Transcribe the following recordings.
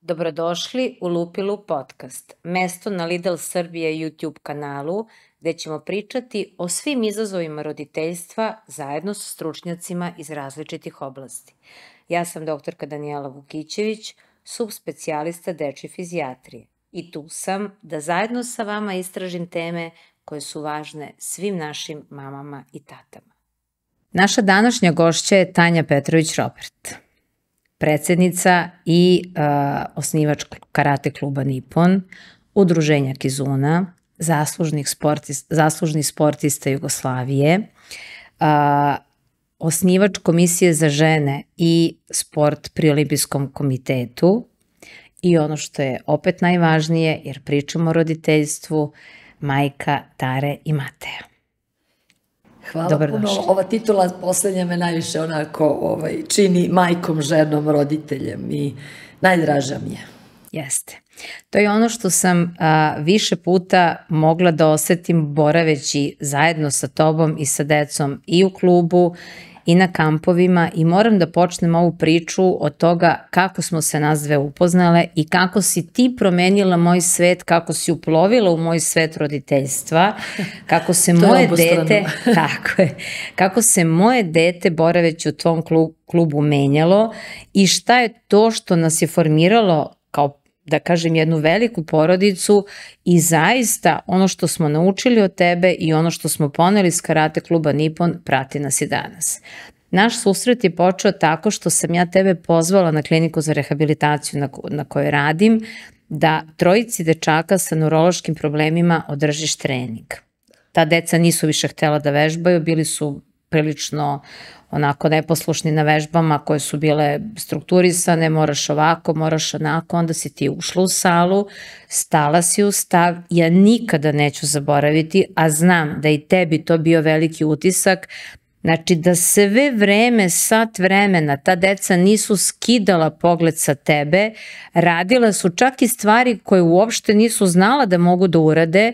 Dobrodošli u Lupilu podcast, mesto na Lidl Srbije YouTube kanalu gde ćemo pričati o svim izazovima roditeljstva zajedno sa stručnjacima iz različitih oblasti. Ja sam doktorka Danijela Vukićević, subspecijalista dečje fizijatrije i tu sam da zajedno sa vama istražim teme koje su važne svim našim mamama i tatama. Naša današnja gošća je Tanja Petrović-Robert, predsednica i osnivač karate kluba Nippon, udruženja Kizuna, zaslužni sportista Jugoslavije, osnivač Komisije za žene i sport pri Olimpijskom komitetu i ono što je opet najvažnije, jer pričamo o roditeljstvu, majka Tare i Mateja. Hvala puno, ova titula poslednja me najviše onako čini majkom, ženom, roditeljem i najdraža mi je. Jeste. To je ono što sam više puta mogla da osetim boraveći zajedno sa tobom i sa decom i u klubu i na kampovima i moram da počnem ovu priču od toga kako smo se nas dve upoznale i kako si ti promenila moj svet, kako si uplovila u moj svet roditeljstva, kako se moje dete, tako je, kako se moje dete boraveći u tvom klubu menjalo i šta je to što nas je formiralo kao, da kažem, jednu veliku porodicu i zaista ono što smo naučili od tebe i ono što smo poneli s karate kluba Nippon prati nas i danas. Naš susret je počeo tako što sam ja tebe pozvala na kliniku za rehabilitaciju na kojoj radim da trojici dečaka sa neurološkim problemima održiš trening. Ta deca nisu više htela da vežbaju, bili su prilično onako neposlušni na vežbama koje su bile strukturisane, moraš ovako, moraš onako, onda si ti ušla u salu, stala si u stav, ja nikada neću zaboraviti, a znam da i tebi to bio veliki utisak, znači da sve vreme, sat vremena, ta deca nisu skidala pogled sa tebe, radila su čak i stvari koje uopšte nisu znala da mogu da urade,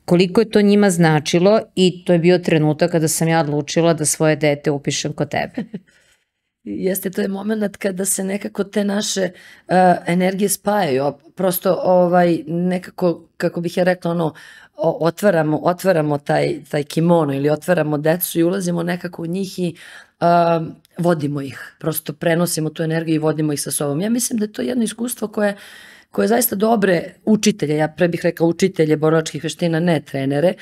koliko je to njima značilo i to je bio trenutak kada sam ja odlučila da svoje dete upišem kod tebe. Jeste, to je moment kada se nekako te naše energije spajaju, prosto nekako, kako bih ja rekla, otvaramo taj kimono ili otvaramo decu i ulazimo nekako u njih i vodimo ih, prosto prenosimo tu energiju i vodimo ih sa sobom. Ja mislim da je to jedno iskustvo koje zaista dobre učitelje, ja pre bih rekla učitelje borilačkih veština, ne trenere,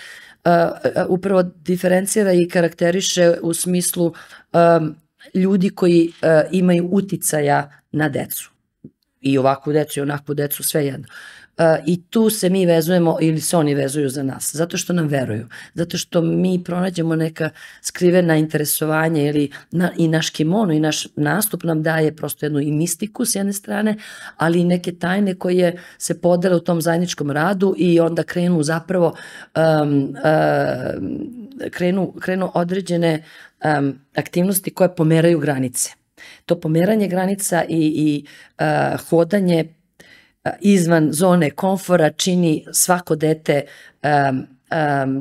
upravo diferencira i karakteriše u smislu ljudi koji imaju uticaja na decu. I ovakvu decu i onakvu decu, sve jedno. I tu se mi vezujemo ili se oni vezuju za nas, zato što nam veruju, zato što mi pronađemo neka skrivena interesovanja ili i naš kimono i naš nastup nam daje prosto jednu i mistiku s jedne strane, ali i neke tajne koje se podele u tom zajedničkom radu i onda krenu zapravo krenu određene aktivnosti koje pomeraju granice. To pomeranje granica i hodanje izvan zone komfora čini svako dete,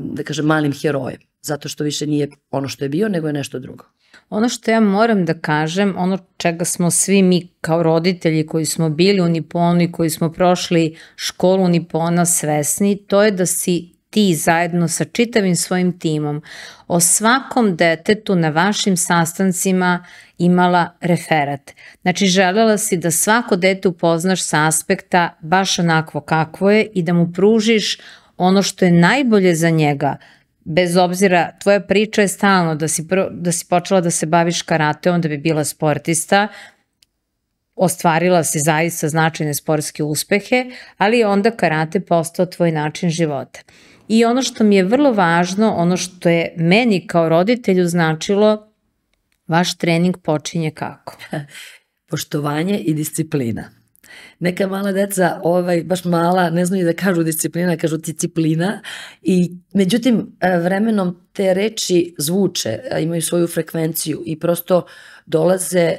da kažem, malim herojem, zato što više nije ono što je bio, nego je nešto drugo. Ono što ja moram da kažem, ono čega smo svi mi kao roditelji koji smo bili u Nipponu i koji smo prošli školu Nippona svesni, to je da si ti zajedno sa čitavim svojim timom o svakom detetu na vašim sastancima imala referat. Znači, želela si da svako dete upoznaš sa aspekta baš onakvo kakvo je i da mu pružiš ono što je najbolje za njega. Bez obzira, tvoja priča je stalno da si počela da se baviš karateom, da bi bila sportista, ostvarila si zaista značajne sportske uspehe, ali je onda karate postao tvoj način života. I ono što mi je vrlo važno, ono što je meni kao roditelju značilo, vaš trening počinje kako? Poštovanje i disciplina. Neka mala deca, baš mala, ne znaju da kažu disciplina, kažu disciplina i međutim vremenom te reči zvuče, imaju svoju frekvenciju i prosto dolaze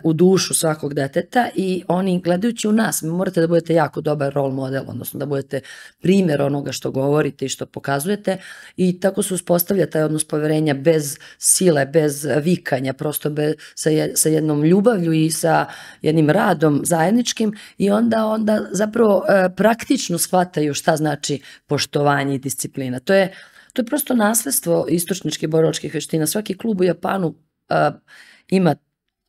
u dušu svakog deteta i oni gledajući u nas, morate da budete jako dobar role model, odnosno da budete primjer onoga što govorite i što pokazujete i tako se uspostavlja taj odnos poverenja bez sile, bez vikanja, prosto sa jednom ljubavlju i sa jednim radom zajedničkim i onda zapravo praktično shvataju šta znači poštovanje i disciplina. To je prosto nasledstvo istočničkih borilačkih veština. Svaki klub u Japanu ima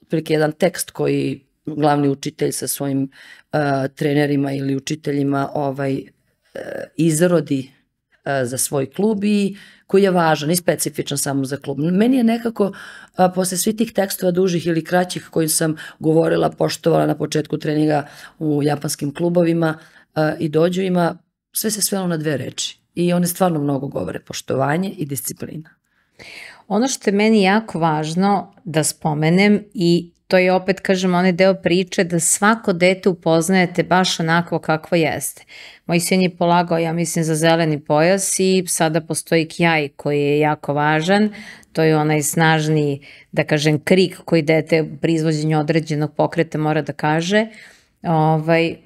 otprilike jedan tekst koji glavni učitelj sa svojim trenerima ili učiteljima izrodi za svoj klub i koji je važan i specifičan samo za klub. Meni je nekako posle svih tih tekstova dužih ili kraćih koji sam govorila, poštovala na početku treninga u japanskim klubovima i dođujima, sve se svelo na 2 reči i one stvarno mnogo govore, poštovanje i disciplina. Ono što je meni jako važno da spomenem i to je opet, kažem, onaj deo priče da svako dete upoznajete baš onako kakvo jeste. Moj sin je polagao, ja mislim, za zeleni pojas i sada postoji kjaj koji je jako važan. To je onaj snažni, da kažem, krik koji dete pri izvođenju određenog pokreta mora da kaže.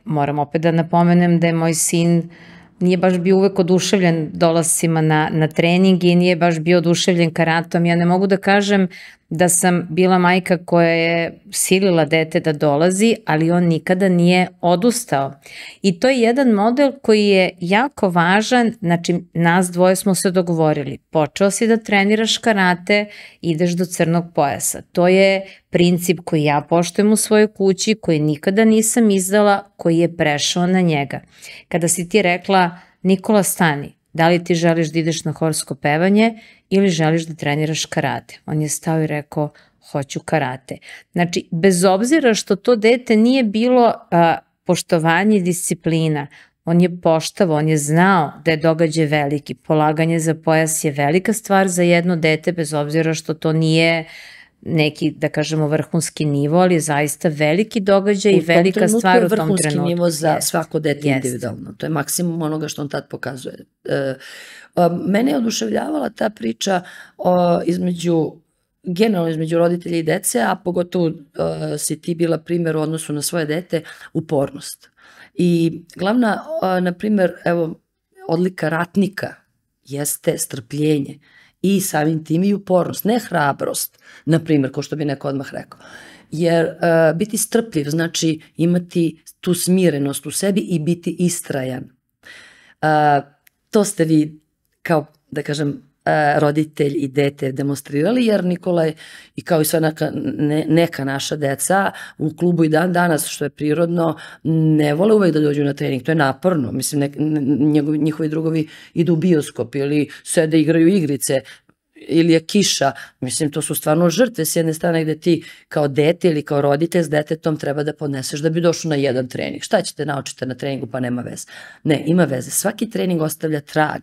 Moram opet da napomenem da je moj sin nije baš bio uvek oduševljen dolascima na trening i nije baš bio oduševljen karatom. Ja ne mogu da kažem da sam bila majka koja je silila dete da dolazi, ali on nikada nije odustao. I to je jedan model koji je jako važan, znači nas dvoje smo se dogovorili. Počeo si da treniraš karate, ideš do crnog pojasa. To je princip koji ja poštujem u svojoj kući, koji nikada nisam izdala, koji je prešao na njega. Kada si ti rekla, Nikola, stani, da li ti želiš da ideš na horsko pevanje ili želiš da treniraš karate? On je stao i rekao, hoću karate. Znači, bez obzira što to dete nije bilo poštovanje i disciplina, on je poštavao, on je znao da je događaj veliki. Polaganje za pojas je velika stvar za jedno dete, bez obzira što to nije neki, da kažemo, vrhunski nivo, ali je zaista veliki događaj i velika stvar u tom trenutku. U tom trenutku je vrhunski nivo za svako dete individualno. To je maksimum onoga što on tad pokazuje. Mene je oduševljavala ta priča generalno između roditelja i dece, a pogotovo si ti bila primjer u odnosu na svoje dete, upornost. I glavna, na primjer, odlika ratnika jeste strpljenje i samim tim i upornost, ne hrabrost, na primjer, kao što bi neko odmah rekao. Jer biti strpljiv znači imati tu smirenost u sebi i biti istrajan. To ste vi kao, da kažem, roditelj i dete demonstrirali, jer Nikola je, i kao i sva neka naša deca u klubu i dan danas, što je prirodno, ne vole uvek da dođu na trening, to je naporno. Mislim, njihovi drugovi idu u bioskop ili sede igraju igrice, ili je kiša. Mislim, to su stvarno žrtve s jedne strane gde ti kao dete ili kao roditelj s detetom treba da podneseš da bi došao na jedan trening. Šta ćete naučiti na treningu, pa nema veze. Ne, ima veze. Svaki trening ostavlja trag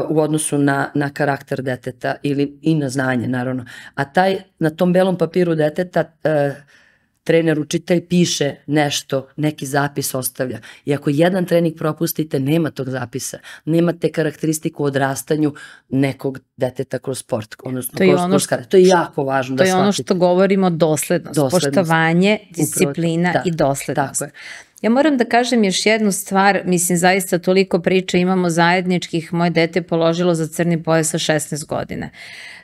u odnosu na karakter deteta i na znanje, naravno. A na tom belom papiru deteta trener, učitelj piše nešto, neki zapis ostavlja. I ako jedan trening propustite, nema tog zapisa. Nema te karakteristiku u odrastanju nekog deteta kroz sport, odnosno kroz karate. To je jako važno da shvatite. To je ono što govorimo, doslednost. Poštovanje, disciplina i doslednost. Tako je. Ja moram da kažem još jednu stvar, mislim, zaista toliko priča imamo zajedničkih, moje dete je položilo za crni pojas sa 16 godina.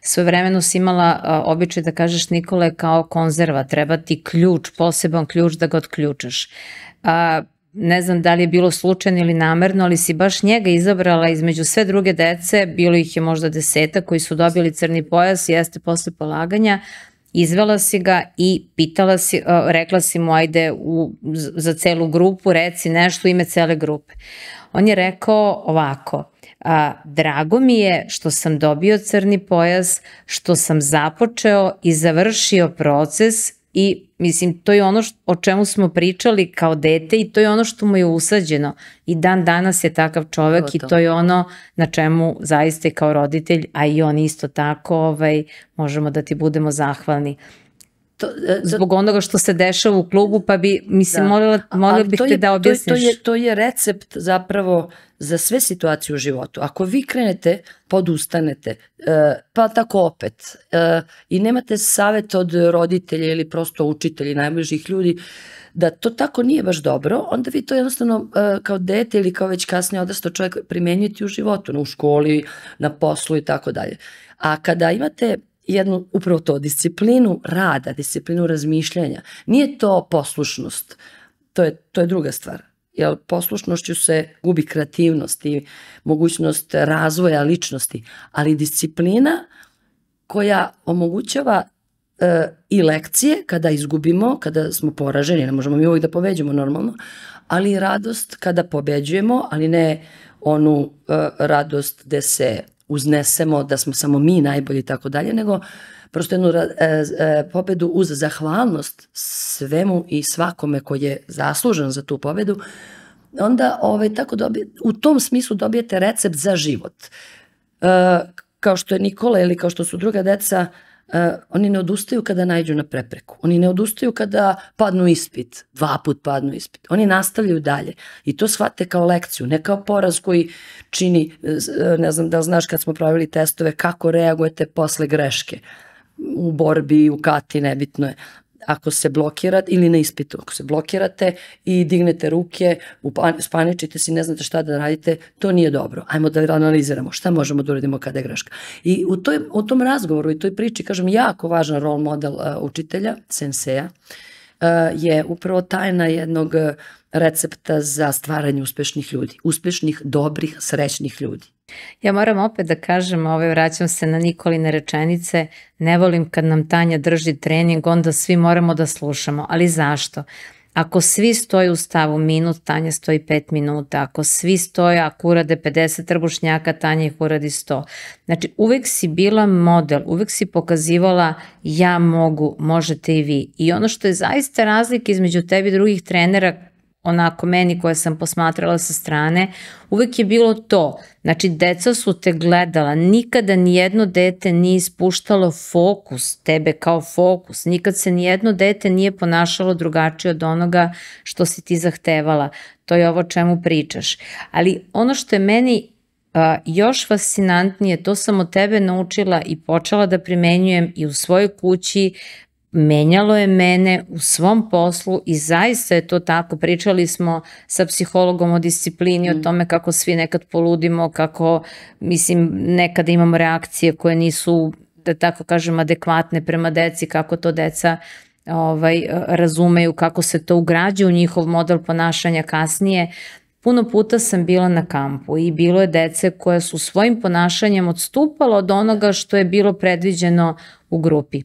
Svojevremeno si imala običaj da kažeš, Nikole, kao konzerva, treba ti ključ, poseban ključ da ga otključaš. Ne znam da li je bilo slučajno ili namerno, ali si baš njega izabrala između sve druge dece, bilo ih je možda 10 koji su dobili crni pojas, jeste posle polaganja. Izvela si ga i pitala si, rekla si mu, ajde za celu grupu, reci nešto u ime cele grupe. On je rekao ovako, drago mi je što sam dobio crni pojas, što sam započeo i završio proces i mislim, to je ono o čemu smo pričali kao dete i to je ono što mu je usađeno i dan danas je takav čovek i to je ono na čemu zaista kao roditelj, a i on isto tako, možemo da ti budemo zahvalni. zbog onoga što se dešava u klubu, pa bi, mislim, molila bih te da objasniš. To je recept zapravo za sve situacije u životu. Ako vi krenete, podustanete, pa tako opet, i nemate savjet od roditelja ili prosto učitelja i najbližih ljudi, da to tako nije baš dobro, onda vi to jednostavno kao dete ili kao već kasnije odrastao čovjek primenjujete u životu, u školi, na poslu i tako dalje. A kada imate jednu, upravo to, disciplinu rada, disciplinu razmišljanja, nije to poslušnost, to je druga stvar. Jer poslušnošću se gubi kreativnost i mogućnost razvoja ličnosti, ali disciplina koja omogućava i lekcije kada izgubimo, kada smo poraženi, ne možemo mi uvijek da pobeđujemo normalno, ali i radost kada pobeđujemo, ali ne onu radost gde se uznesemo da smo samo mi najbolji i tako dalje, nego prosto jednu pobedu uz zahvalnost svemu i svakome koji je zaslužen za tu pobedu, onda tako u tom smislu dobijete recept za život. Kao što je Nikola ili kao što su druga deca, oni ne odustaju kada naiđu na prepreku. Oni ne odustaju kada padnu ispit, 2 puta padnu ispit. Oni nastavljaju dalje i to shvate kao lekciju, ne kao poraz koji čini, ne znam da li znaš kad smo pravili testove, kako reagujete posle greške u borbi, u kati, nebitno je. Ako se blokirate, ili na ispitu, ako se blokirate i dignete ruke, spaničite se i ne znate šta da radite, to nije dobro. Ajmo da analiziramo šta možemo da uradimo kada je greška. I u tom razgovoru i toj priči, kažem, jako važan rol model učitelja, senseja, je upravo tajna jednog recepta za stvaranje uspešnih ljudi. Uspešnih, dobrih, srećnih ljudi. Ja moram opet da kažem, vraćam se na Nikoline rečenice, ne volim kad nam Tanja drži trening, onda svi moramo da slušamo, ali zašto? Ako svi stoje u stavu minut, Tanja stoji 5 minuta, ako svi stoje, ako urade 50 trbušnjaka, Tanja ih uradi 100. Znači, uvek si bila model, uvek si pokazivala ja mogu, možete i vi. I ono što je zaista razlika između tebi i drugih trenera, onako meni koje sam posmatrala sa strane, uvek je bilo to. Znači, deca su te gledala, nikada nijedno dete nije ispuštalo fokus, tebe kao fokus, nikad se nijedno dete nije ponašalo drugačije od onoga što si ti zahtevala. To je ovo čemu pričaš. Ali ono što je meni još fascinantnije, to sam od tebe naučila i počela da primenjujem i u svojoj kući, menjalo je mene u svom poslu i zaista je to tako. Pričali smo sa psihologom o disciplini, o tome kako svi nekad poludimo, kako, mislim, nekada imamo reakcije koje nisu, da tako kažem, adekvatne prema deci, kako to deca razumeju, kako se to ugrađuje u njihov model ponašanja kasnije. Puno puta sam bila na kampu i bilo je dece koje su svojim ponašanjem odstupalo od onoga što je bilo predviđeno u grupi.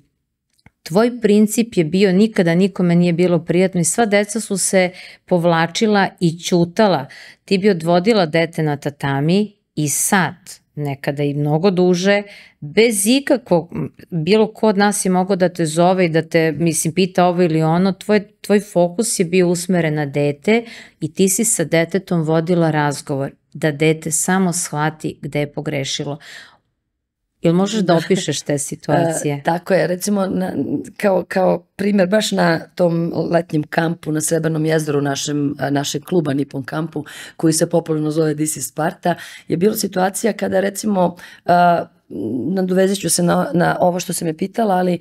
Tvoj princip je bio nikada nikome nije bilo prijatno i sva deca su se povlačila i ćutala. Ti bi odvodila dete na tatami i sad, nekada i mnogo duže, bez ikakvog, bilo ko od nas je mogao da te zove i da te, mislim, pita ovo ili ono, tvoj fokus je bio usmeren na dete i ti si sa detetom vodila razgovor, da dete samo shvati gde je pogrešilo. Ili možeš da opišeš te situacije? Tako je, recimo kao primjer baš na tom letnjem kampu na Srebrnom jezeru našeg kluba Nippon kampu koji se popularno zove This is Sparta, je bila situacija kada recimo nadovezit ću se na ovo što se me pitala, ali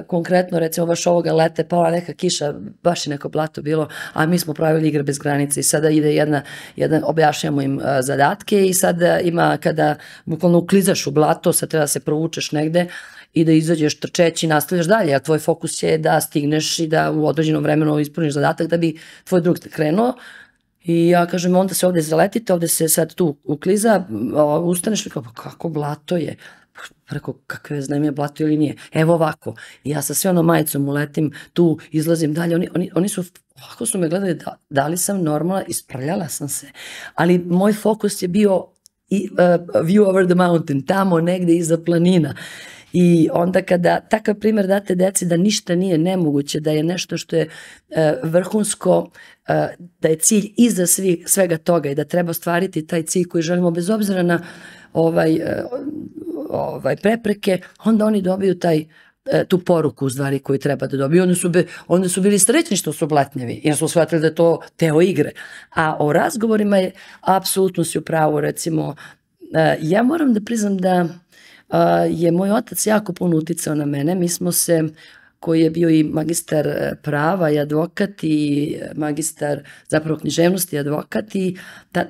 konkretno recimo baš ovoga leta je pala neka kiša, baš je neko blato bilo, a mi smo pravili igre bez granice i sada ide objašnjamo im zadatke i sada ima kada bukvalno uklizaš u blato, sad treba da se provučeš negde i da izađeš trčeći i nastavljaš dalje, a tvoj fokus je da stigneš i da u određenom vremenu ispuniš zadatak da bi tvoj drug krenuo. I ja kažem, onda se ovde zaletite, ovde se sad tu ukliza, ustaneš i kao, pa kako blato je? Preko, kakve znam je blato ili nije? Evo ovako. I ja sa sve ono majicom uletim, tu izlazim dalje. Oni su, ovako su me gledali, da li sam normalna, isprljala sam se. Ali moj fokus je bio view over the mountain, tamo negde iza planina. I onda kada takav primjer date deci da ništa nije nemoguće, da je nešto što je vrhunsko, da je cilj iza svega toga i da treba ostvariti taj cilj koji želimo bez obzira na prepreke, onda oni dobiju taj tu poruku u stvari koju treba da dobiju. Oni su bili srećni što su blatnjevi, jer su shvatili da je to deo igre. A o razgovorima je apsolutno si u pravu, recimo, ja moram da priznam da je moj otac jako puno uticao na mene. Mi smo se, koji je bio i magistar prava i advokat i magistar zapravo književnosti i advokat, i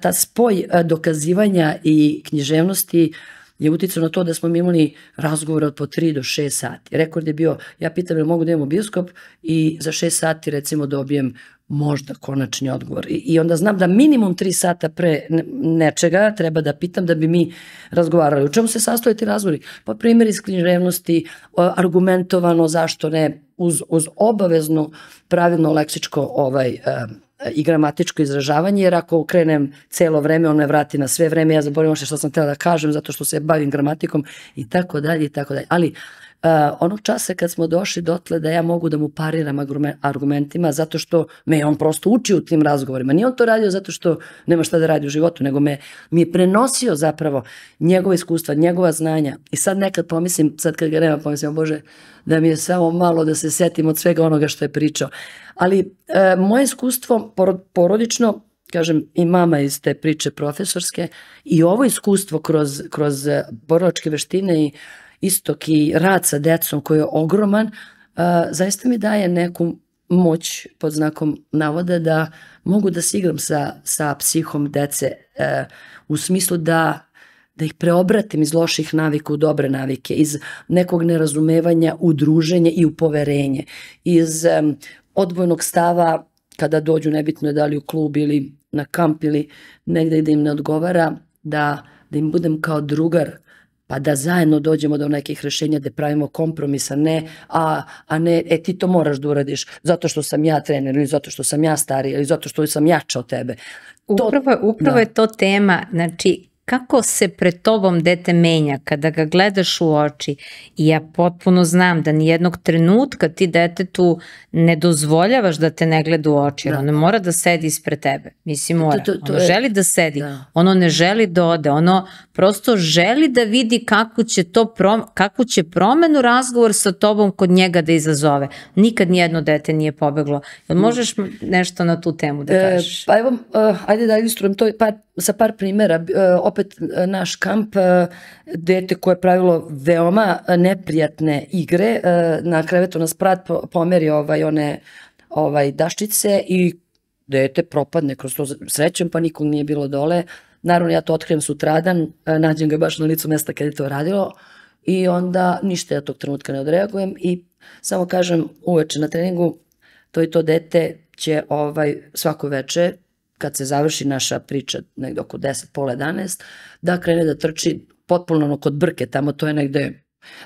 ta spoj dokazivanja i književnosti je uticao na to da smo mi imali razgovore od po 3 do 6 sati. Rekord je bio, ja pitam jel mogu da imamo bioskop i za 6 sati recimo dobijem možda konačni odgovor. I onda znam da minimum 3 sata pre nečega treba da pitam da bi mi razgovarali. U čemu se sastoje ti razgovori? Pa primjer iz književnosti, argumentovano, zašto ne, uz obavezno pravilno leksičko i gramatičko izražavanje, jer ako krenem celo vreme, on me vrati na sve vreme, ja zaboravim što sam htjela da kažem, zato što se bavim gramatikom i tako dalje i tako dalje. Ali onog časa kad smo došli dotle da ja mogu da mu pariram argumentima, zato što me on prosto uči u tim razgovorima. Nije on to radio zato što nema šta da radi u životu, nego mi je prenosio zapravo njegove iskustva, njegova znanja. I sad nekad pomislim, sad kad ga nema, pomislim, Bože, da mi je samo malo da se setim od svega onoga što je pričao. Ali moje iskustvo porodično, kažem, i mama iz te priče profesorske, i ovo iskustvo kroz borilačke veštine i istok i rad sa decom koji je ogroman, zaista mi daje neku moć, pod znakom navoda, da mogu da se igram sa psihom dece, u smislu da ih preobratim iz loših navika u dobre navike, iz nekog nerazumevanja u druženje i u poverenje, iz odbojnog stava kada dođu, nebitno je da li u klub ili na kamp ili negde gde im ne odgovara, da im budem kao drugar, pa da zajedno dođemo do nekih rešenja gde pravimo kompromisa, a ne ti to moraš da uradiš zato što sam ja trener ili zato što sam ja stariji ili zato što sam jača od tebe. Upravo je to tema, znači kako se pred tobom dete menja kada ga gledaš u oči, i ja potpuno znam da nijednog trenutka ti detetu ne dozvoljavaš da te ne gleda u oči, jer ono mora da sedi ispred tebe, mislim mora, ono želi da sedi, ono ne želi da ode, ono prosto želi da vidi kakvu će promenu razgovor sa tobom kod njega da izazove. Nikad nijedno dete nije pobeglo. Jel možeš nešto na tu temu da kažeš? Pa evo, ajde da ilustrujem to sa par primjera. Opet naš kamp, dete koje je pravilo veoma neprijatne igre, na krevetu nas brat pomeri one daščice i dete propadne kroz to, srećem pa nikog nije bilo dole. Naravno ja to otkrijem sutradan, nađem ga baš na licu mesta kada je to radilo i onda ništa ja tog trenutka ne odreagujem i samo kažem uveče na treningu, to i to dete će svako veče, kad se završi naša priča negde oko 10, pola 11, da krene da trči potpuno kod Brke, tamo to je negde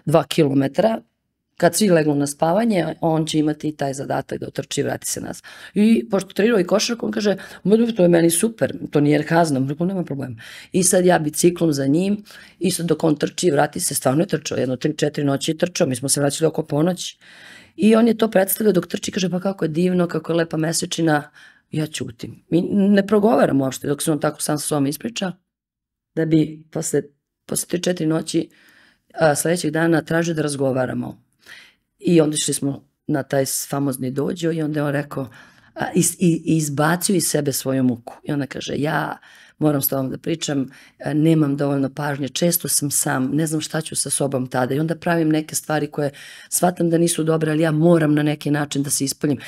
2 kilometra. Kad svi legnu na spavanje, on će imati taj zadatak da otrči i vrati se nas. I pošto trenirao i košarku, on kaže, to je meni super, to nije kazna, nema problema. I sad ja biciklom za njim, i sad dok on trči i vrati se, stvarno je trčao, 3-4 noći je trčao, mi smo se vraćali oko ponoći. I on je to predstavljao dok trči, kaže, pa kako je divno, kako je lepa mesečina, ja ćutim. Mi ne progovaram uopšte dok se on tako sam sa sobom ispriča, da bi posle 3-4 noći sledećeg dana tražio da razgovaramo. I onda išli smo na taj famozni dođo i onda je on rekao, izbacio iz sebe svoju muku. I onda kaže, ja moram s tobom da pričam, nemam dovoljno pažnje, često sam sam, ne znam šta ću sa sobom tada. I onda pravim neke stvari koje shvatam da nisu dobre, ali ja moram na neki način da se ispoljim.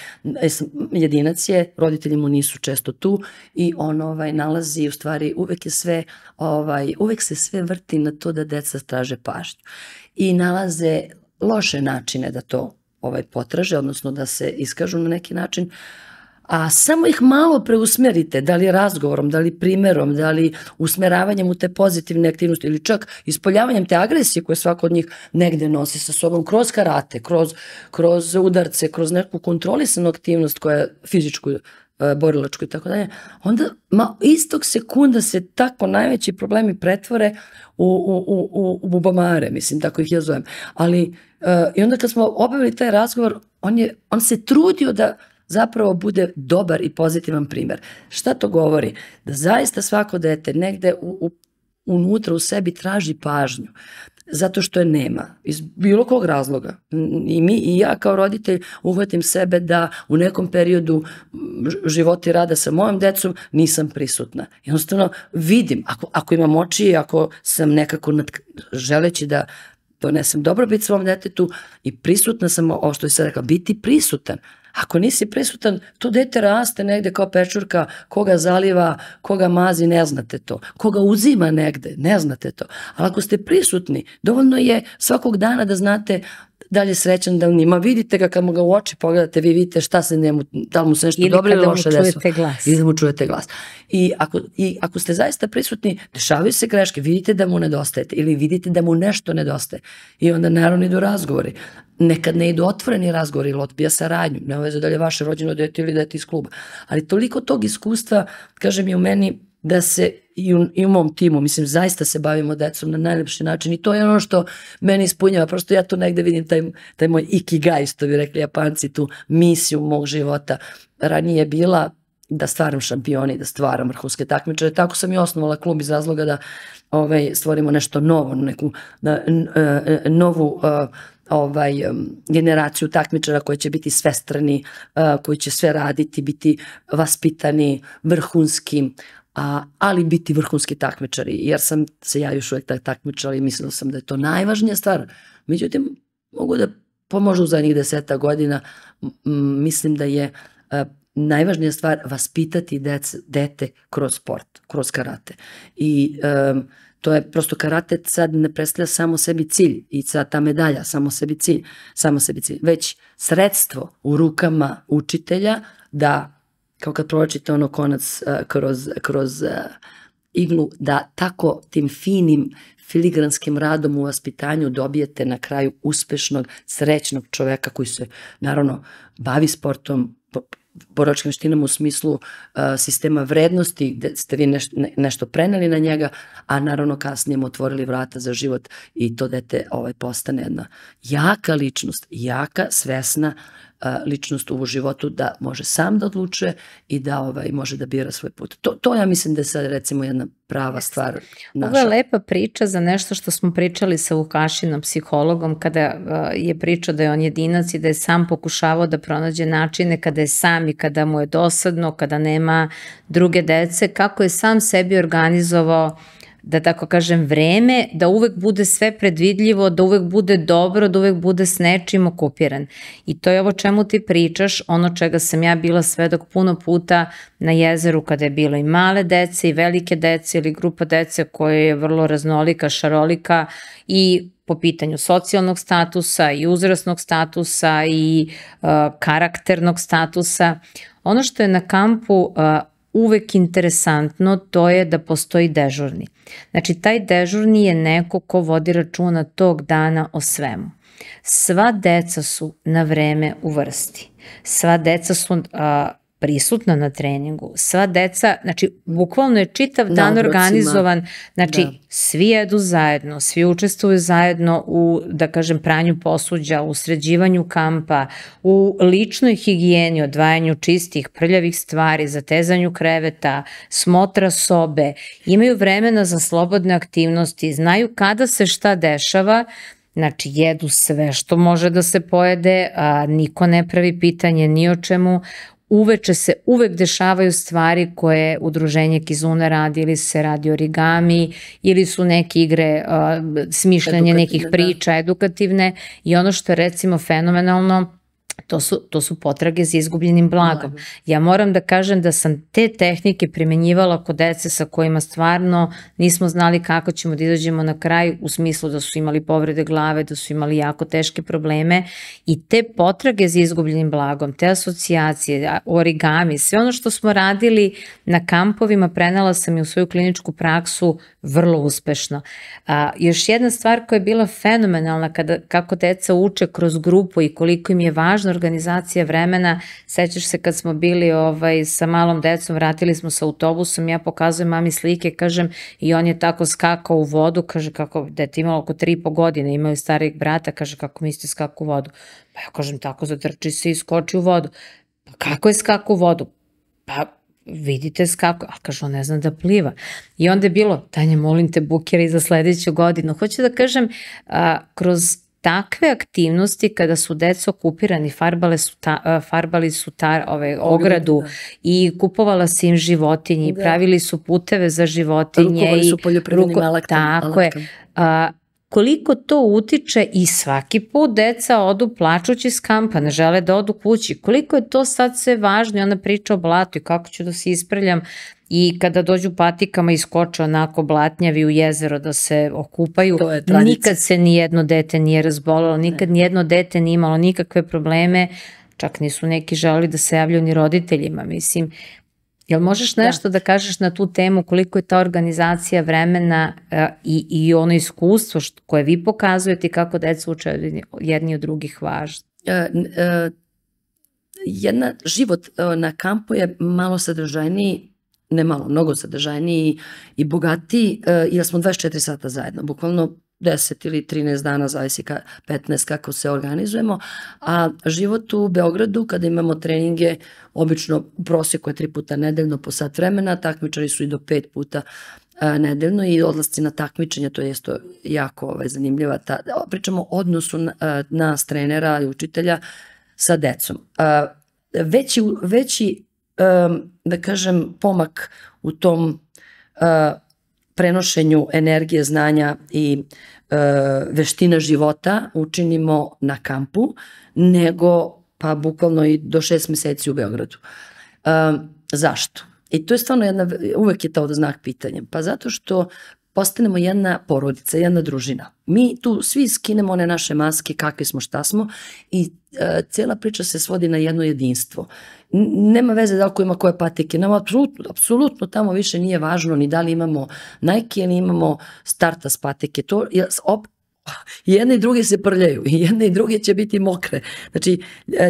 Jedinac je, roditelji mu nisu često tu i on nalazi, u stvari uvek se sve vrti na to da deca traže pažnju. I nalaze loše načine da to potraže, odnosno da se iskažu na neki način, a samo ih malo preusmerite, da li razgovorom, da li primerom, da li usmeravanjem u te pozitivne aktivnosti ili čak ispoljavanjem te agresije koje svako od njih negde nosi sa sobom, kroz karate, kroz udarce, kroz neku kontrolisanu aktivnost koja je fizičku, borilačku i tako dalje, onda istog sekunda se tako najveći problemi pretvore u bubamare, mislim, tako ih ja zovem. Ali, i onda kad smo obavili taj razgovor, on se trudio da zapravo bude dobar i pozitivan primer. Šta to govori? Da zaista svako dete negde unutra u sebi traži pažnju. zato što je nema, iz bilo kog razloga. I ja kao roditelj uhvatim sebe da u nekom periodu života i rada sa mojom decom nisam prisutna. Jednostavno vidim, ako imam oči, ako sam nekako želeći da donesem dobrobit svom detetu i prisutna sam, ovo što je sad rekla, biti prisutan. Ako nisi prisutan, to dete raste negde kao pečurka, koga zaliva, koga mazi, ne znate to. Koga uzima negde, ne znate to. Ali ako ste prisutni, dovoljno je svakog dana da znate da li je srećan, da li nima. Vidite ga kad mu ga u oči pogledate, vi vidite šta se njemu, da li mu se nešto dobro ili loše desilo. Ili da mu čujete glas. I ako ste zaista prisutni, dešavaju se greške, vidite da mu nedostajete ili vidite da mu nešto nedostaje. I onda naravno idu razgovori. Nekad ne idu otvoreni razgovori ili odbija saradnju. Ne veze da li je vaše rođeno dete ili dete iz kluba. Ali toliko tog iskustva, kažem, je u meni da se i u mom timu, mislim, zaista se bavimo decom na najlepši način i to je ono što meni ispunjava, prosto ja tu negde vidim taj moj ikigai, što bi rekli Japanci, tu misiju mog života. Ranije je bila da stvaram šampioni, da stvaram vrhunske takmičare, tako sam i osnovala klub iz razloga da stvorimo nešto novo, neku novu generaciju takmičara koji će biti svestrani, koji će sve raditi, biti vaspitani, vrhunski, ali biti vrhunski takmičari, jer sam se ja još uvijek takmičala i mislila sam da je to najvažnija stvar. Međutim, mogu da pomožu za njih 10 godina, mislim da je najvažnija stvar vaspitati dete kroz sport, kroz karate. I to je prosto karate sad ne predstavlja samo sebi cilj i sad ta medalja samo sebi cilj, već sredstvo u rukama učitelja da, kao kad provlačite ono konac kroz iglu, da tako tim finim filigranskim radom u vaspitanju dobijete na kraju uspešnog, srećnog čoveka koji se naravno bavi sportom, borilačkim veštinama u smislu sistema vrednosti, gde ste vi nešto preneli na njega, a naravno kasnije mu otvorili vrata za život i to dete postane jedna jaka ličnost, jaka, svesna ličnost u životu, da može sam da odlučuje i da može da bira svoj put. To ja mislim da je sad recimo jedna prava stvar naša. Ovo je lepa priča za nešto što smo pričali sa Vukašinom, psihologom, kada je pričao da je on jedinac i da je sam pokušavao da pronađe načine kada je sam i kada mu je dosadno, kada nema druge dece, kako je sam sebi organizovao, da tako kažem, vreme, da uvek bude sve predvidljivo, da uvek bude dobro, da uvek bude s nečim okupiran. I to je ovo čemu ti pričaš, ono čega sam ja bila svedok puno puta na jezeru kada je bilo i male dece i velike dece ili grupa dece koja je vrlo raznolika, šarolika i po pitanju socijalnog statusa i uzrasnog statusa i karakternog statusa. Ono što je na kampu uvek interesantno, to je da postoji dežurni. Znači, taj dežurni je neko ko vodi računa tog dana o svemu. Sva deca su na vreme u vrsti. Sva deca su prisutna na treningu. Sva deca, znači, bukvalno je čitav dan organizovan. Znači, svi jedu zajedno, svi učestvuju zajedno u, da kažem, pranju posuđa, u sređivanju kampa, u ličnoj higijeni, odvajanju čistih, prljavih stvari, zatezanju kreveta, smotra sobe, imaju vremena za slobodne aktivnosti, znaju kada se šta dešava. Znači, jedu sve što može da se pojede, a niko ne pravi pitanje ni o čemu. Uveče se uvek dešavaju stvari koje udruženje Kizuna radi, ili se radi origami, ili su neke igre, smišljanje nekih priča, edukativne, i ono što je recimo fenomenalno, to su potrage za izgubljenim blagom. Ja moram da kažem da sam te tehnike primenjivala kod dece sa kojima stvarno nismo znali kako ćemo da izađemo na kraj, u smislu da su imali povrede glave, da su imali jako teške probleme, i te potrage za izgubljenim blagom, te asocijacije, origami, sve ono što smo radili na kampovima prenela sam i u svoju kliničku praksu vrlo uspešno. Još jedna stvar koja je bila fenomenalna kako deca uče kroz grupu i koliko im je važna organizacija vremena, sećaš se kad smo bili sa malom decom, vratili smo se autobusom, ja pokazujem mami slike, kažem, i on je tako skakao u vodu, kaže, kako dete imalo oko 3,5 godine, imaju starijeg brata, kaže, kako mislite skakao u vodu? Pa ja kažem, tako zatrči se i skoči u vodu. Pa kako je skakao u vodu? Pa vidite skako, a kaže, on ne zna da pliva. I onda je bilo, Tanja, molim te, bukeri za sledeću godinu. Hoću da kažem, kroz takve aktivnosti kada su deca okupirani, farbali su ogradu i kupovala se im životinji, pravili su puteve za životinje. Rukovali su poljoprivrednim alatkama. Tako je. Koliko to utiče i svaki put deca odu plačući s kampa, ne žele da odu kući. Koliko je to sad sve važno i ona priča o blatu i kako ću da se isprljam i kada dođu patikama i skoče onako blatnjavi u jezero da se okupaju. Nikad se nijedno dete nije razbolelo, nikad nijedno dete nije imalo nikakve probleme, čak nisu neki želeli da se javljaju ni roditeljima, mislim. Jel možeš nešto da kažeš na tu temu koliko je ta organizacija vremena i ono iskustvo koje vi pokazujete i kako deca uče jedni od drugih važno? Život na kampu je malo sadržajniji, ne malo, mnogo sadržajniji i bogatiji, jer smo 24 sata zajedno, bukvalno 10 ili 13 dana, zavisi 15 kako se organizujemo, a život u Beogradu kada imamo treninge, obično u prosjeku je 3 puta nedeljno po sat vremena, takmičari su i do 5 puta nedeljno i odlasci na takmičenje, to je isto jako zanimljiva. Pričamo o odnosu nas trenera i učitelja sa decom. Veći da kažem, pomak u tom prenošenju energije, znanja i veština života učinimo na kampu, nego pa bukvalno i do 6 meseci u Beogradu. Zašto? I to je stvarno uvek je to znak pitanja. Pa zato što postanemo jedna porodica, jedna družina. Mi tu svi skinemo one naše maske, kakvi smo, šta smo i cijela priča se svodi na jedno jedinstvo. Nema veze da li ko ima koje patike, nama apsolutno tamo više nije važno ni da li imamo Nike ili imamo Startas patike. I jedne i druge se prljaju i jedne i druge će biti mokre. Znači,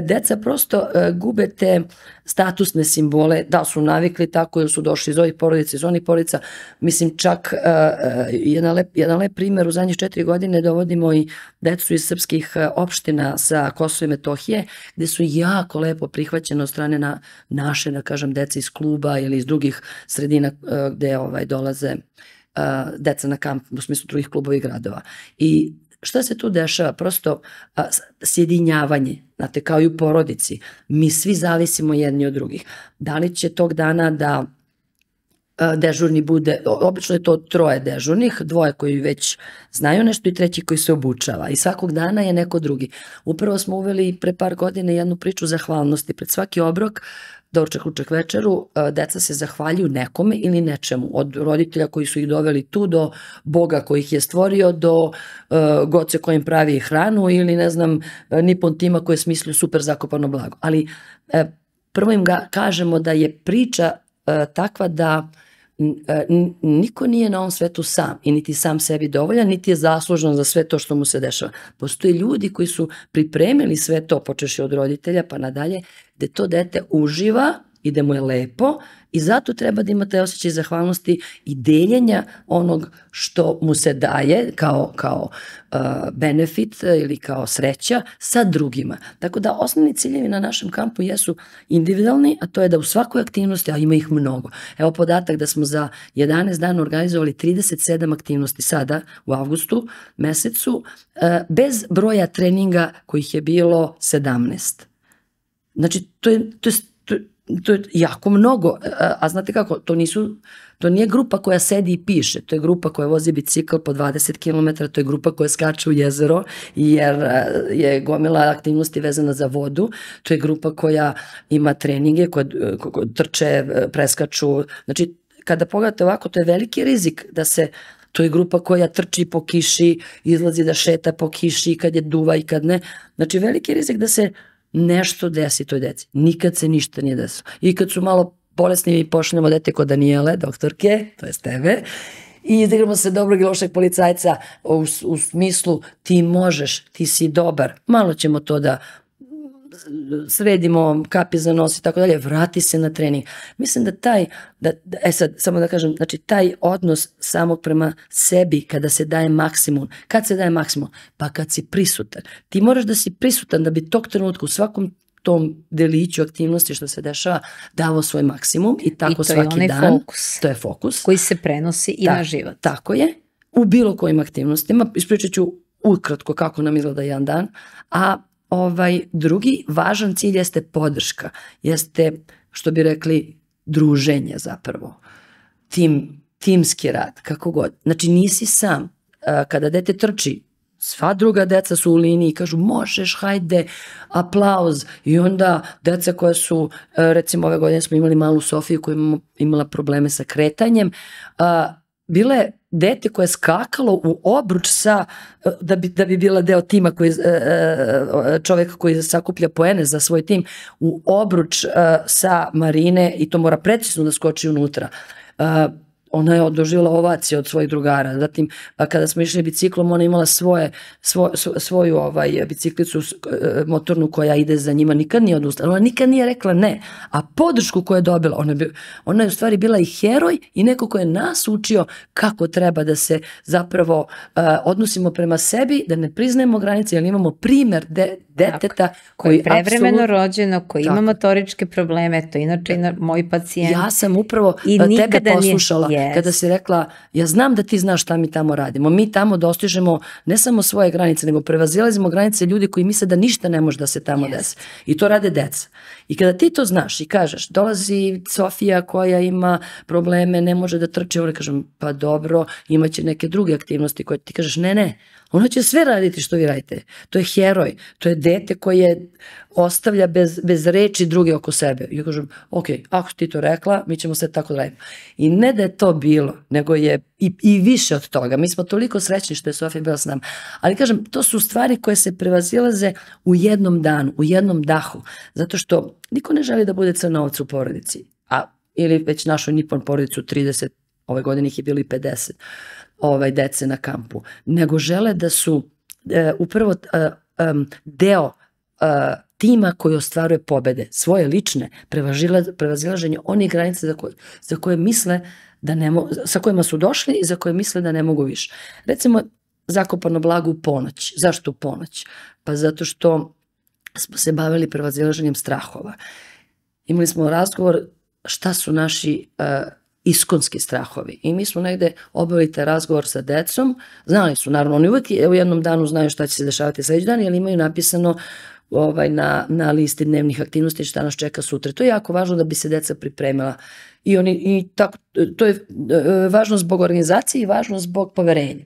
deca prosto gube te statusne simbole, da su navikli tako ili su došli iz ovih porodica, iz onih porodica. Mislim, čak jedan lep primjer, u zadnjih 4 godine dovodimo i decu iz srpskih opština sa Kosova i Metohije, gde su jako lepo prihvaćene od strane naše, da kažem, deca iz kluba ili iz drugih sredina gde dolaze deca na kamp, u smislu drugih klubova i gradova. I šta se tu dešava? Prosto sjedinjavanje, znate, kao i u porodici. Mi svi zavisimo jedni od drugih. Da li će tog dana da dežurni bude, obično je to 3 dežurnih, 2 koji već znaju nešto i 3 koji se obučava. I svakog dana je neko drugi. Upravo smo uveli pre par godina jednu priču zahvalnosti. Pred svaki obrok, doručak, ručak, večeru, deca se zahvaljuju nekome ili nečemu. Od roditelja koji su ih doveli tu, do Boga koji ih je stvorio, do Goce koji im pravi hranu ili ne znam, Nippon tima koji je smislio super zakopano blago. Ali prvo im kažemo da je priča takva da niko nije na ovom svetu sam i niti sam sebi dovoljan, niti je zaslužan za sve to što mu se dešava. Postoje ljudi koji su pripremili sve to, počeši od roditelja pa nadalje, gde to dete uživa i da mu je lepo i zato treba da ima taj osjećaj zahvalnosti i deljenja onog što mu se daje kao benefit ili kao sreća sa drugima. Tako da osnovni ciljevi na našem kampu jesu individualni, a to je da u svakoj aktivnosti, a ima ih mnogo. Evo podatak da smo za 11 dana organizovali 37 aktivnosti sada u avgustu mesecu, bez broja treninga kojih je bilo 17. Znači, to je jako mnogo, a znate kako, to nije grupa koja sedi i piše, to je grupa koja vozi bicikl po 20 km, to je grupa koja skače u jezero jer je gomila aktivnosti vezana za vodu, to je grupa koja ima treninge, koja trče, preskaču, znači kada pogledate ovako, to je veliki rizik da se, to je grupa koja trči po kiši, izlazi da šeta po kiši kad je duva i kad ne, znači veliki rizik da se nešto desi toj deci. Nikad se ništa nije desilo. I kad su malo bolesni mi pošaljemo dete kod Danijele, doktorke, to je tebe, i izigramo se dobrog i lošeg policajca u smislu ti možeš, ti si dobar, malo ćemo to da sredimo, kapi za nos i tako dalje, vrati se na trening. Mislim da sad, samo da kažem, znači taj odnos samog prema sebi kada se daje maksimum. Kad se daje maksimum? Pa kad si prisutan. Ti moraš da si prisutan da bi tog trenutka u svakom tom deliću aktivnosti što se dešava davao svoj maksimum i tako svaki dan. Fokus. To je fokus. Koji se prenosi i na život. Tako je. U bilo kojim aktivnostima. Ispričat ću ukratko kako nam izgleda jedan dan. A drugi važan cilj jeste podrška. Jeste, što bi rekli, druženje zapravo. Timski rad, kako god. Znači nisi sam. Kada dete trči, sva druga deca su u liniji i kažu možeš, hajde, aplauz. I onda deca koja su, recimo ove godine smo imali malu Sofiju koja je imala probleme sa kretanjem, bila je dete koje je skakalo u obruč da bi bila deo tima, čovjeka koji sakuplja poene za svoj tim, u obruč sa Marine i to mora precizno da skoči unutra. Ona je doživjela ovacije od svojih drugara. Zatim, kada smo išli biciklom, ona imala svoju biciklicu motornu koja ide za njima. Nikad nije odustala. Ona nikad nije rekla ne. A podršku koju je dobila, ona je u stvari bila i heroj i neko ko je nas učio kako treba da se zapravo odnosimo prema sebi, da ne priznajemo granice, jer imamo primer deteta koji je prevremeno rođeno, koji ima motoričke probleme, to inače moj pacijent. Ja sam upravo tebe poslušala kada si rekla, ja znam da ti znaš šta mi tamo radimo. Mi tamo dostižemo ne samo svoje granice, nego prevazilazimo granice ljudi koji misle da ništa ne može da se tamo desi. I to rade deca. I kada ti to znaš i kažeš, dolazi Sofija koja ima probleme, ne može da trči, ona kažem, pa dobro, imaće neke druge aktivnosti koje ti kažeš, ne, ona će sve raditi što vi radite. To je heroj, to je dete koje ostavlja bez reči druge oko sebe. Ja kažem, ok, ako ti to rekla, mi ćemo sve tako da radimo. I ne da je to bilo, nego je i više od toga. Mi smo toliko srećni što je Sofija bila s nama. Ali kažem, to su stvari koje se prevazilaze u jednom danu, u jednom dahu. Zato što niko ne želi da bude crna ovca u porodici. Ili već našoj Nipon porodicu 30, ove godine ih je bilo i 50. Dece na kampu, nego žele da su upravo deo tima koji ostvaruje pobede, svoje lične, prevazilaženje onih granica za koje misle da ne mogu, sa kojima su došli i za koje misle da ne mogu više. Recimo, zakopano blago u ponoć. Zašto u ponoć? Pa zato što smo se bavili prevazilaženjem strahova. Imali smo razgovor šta su naši iskonski strahovi. I mi smo negde obavili taj razgovor sa decom. Znali su, naravno, oni uvijek u jednom danu znaju šta će se dešavati sljedeći dan, jer imaju napisano na listi dnevnih aktivnosti šta nas čeka sutra. To je jako važno da bi se deca pripremila. To je važno zbog organizacije i važno zbog poverenja.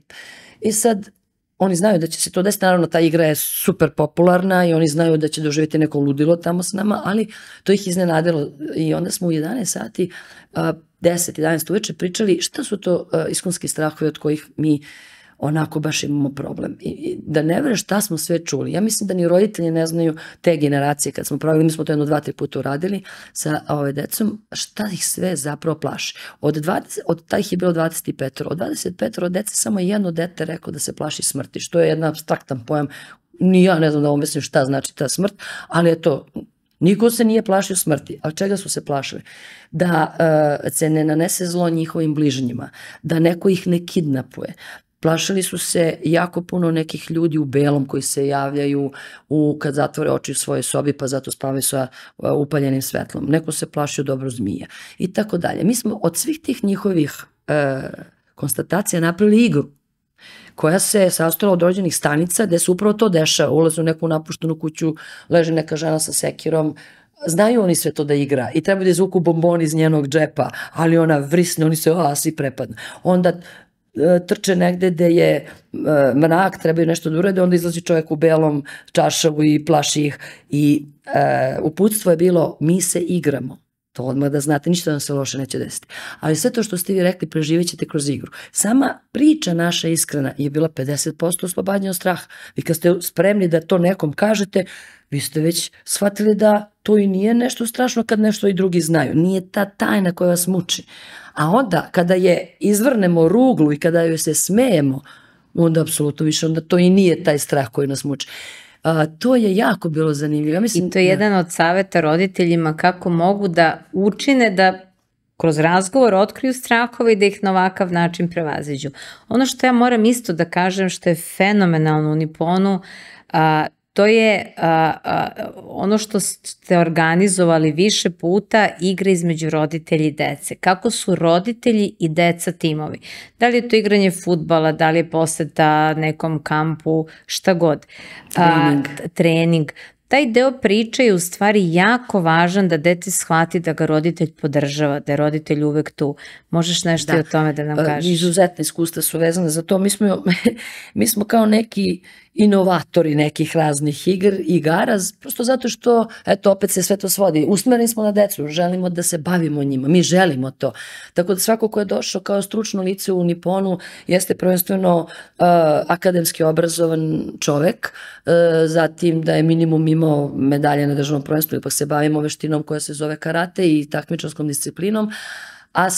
I sad, oni znaju da će se to desiti, naravno ta igra je super popularna i oni znaju da će doživjeti neko ludilo tamo s nama, ali to ih iznenadilo i onda smo u 11 sati 10-11 uveče pričali šta su to iskonski strahovi od kojih mi onako baš imamo problem. I da ne veruješ šta smo sve čuli. Ja mislim da ni roditelji ne znaju te generacije kad smo pravili, mi smo to 1-2-3 puta uradili sa decom, šta ih sve zapravo plaši. Od tajih je bilo 25. Od 25 dece samo jedno dete rekao da se plaši smrti, što je jedan apstraktan pojam. Ni ja ne znam da objasnim šta znači ta smrt, ali je to... Niko se nije plašio smrti, ali čega su se plašili? Da se ne nanese zlo njihovim bližnjima, da neko ih ne kidnapuje. Plašili su se jako puno nekih ljudi u belom koji se javljaju kad zatvore oči u svojoj sobi pa zato spavaju sa upaljenim svetlom. Neko se plašio dobro zmija i tako dalje. Mi smo od svih tih njihovih konstatacija napravili igru koja se sastojala od određenih stanica gde se upravo to dešava. Ulaze u neku napuštenu kuću, leže neka žena sa sekirom, znaju oni sve to da igra i treba da izvuku bombon iz njenog džepa, ali ona vrisne, oni se svi prepadnu. Onda trče negde gde je mrak, trebaju nešto da urede, onda izlazi čovjek u belom čaršavu i plaši ih. I uputstvo je bilo, mi se igramo. To odmah da znate, ništa vam se loše neće desiti. Ali sve to što ste vi rekli, preživjet ćete kroz igru. Sama priča naša iskrena je bila 50% oslobađanja od straha. Vi kad ste spremni da to nekom kažete, vi ste već shvatili da to i nije nešto strašno kad nešto i drugi znaju. Nije ta tajna koja vas muči. A onda, kada je izvrnemo ruglu i kada joj se smejemo, onda apsolutno više, onda to i nije taj strah koji nas muči. To je jako bilo zanimljivo. I to je jedan od saveta roditeljima kako mogu da učine da kroz razgovor otkriju strahove i da ih na ovakav način prevaziđu. Ono što ja moram isto da kažem što je fenomenalno u Niponu, to je ono što ste organizovali više puta, igre između roditelja i dece. Kako su roditelji i deca timovi? Da li je to igranje fudbala, da li je poseta nekom kampu, šta god. Trening. Taj deo priče je u stvari jako važan da dete shvati da ga roditelj podržava, da je roditelj uvek tu. Možeš nešto i o tome da nam kažeš? Izuzetne iskustva su vezane za to. Mi smo kao neki inovatori nekih raznih igara, prosto zato što, eto, opet se sve to svodi. Usmereni smo na decu, želimo da se bavimo njima, mi želimo to. Tako da svako ko je došao kao stručno lice u Niponu jeste prvenstveno akademski obrazovan čovek, zatim da je minimum imao medalje na državnom prvenstvu, ipak se bavimo veštinom koja se zove karate i takmičarskom disciplinom, a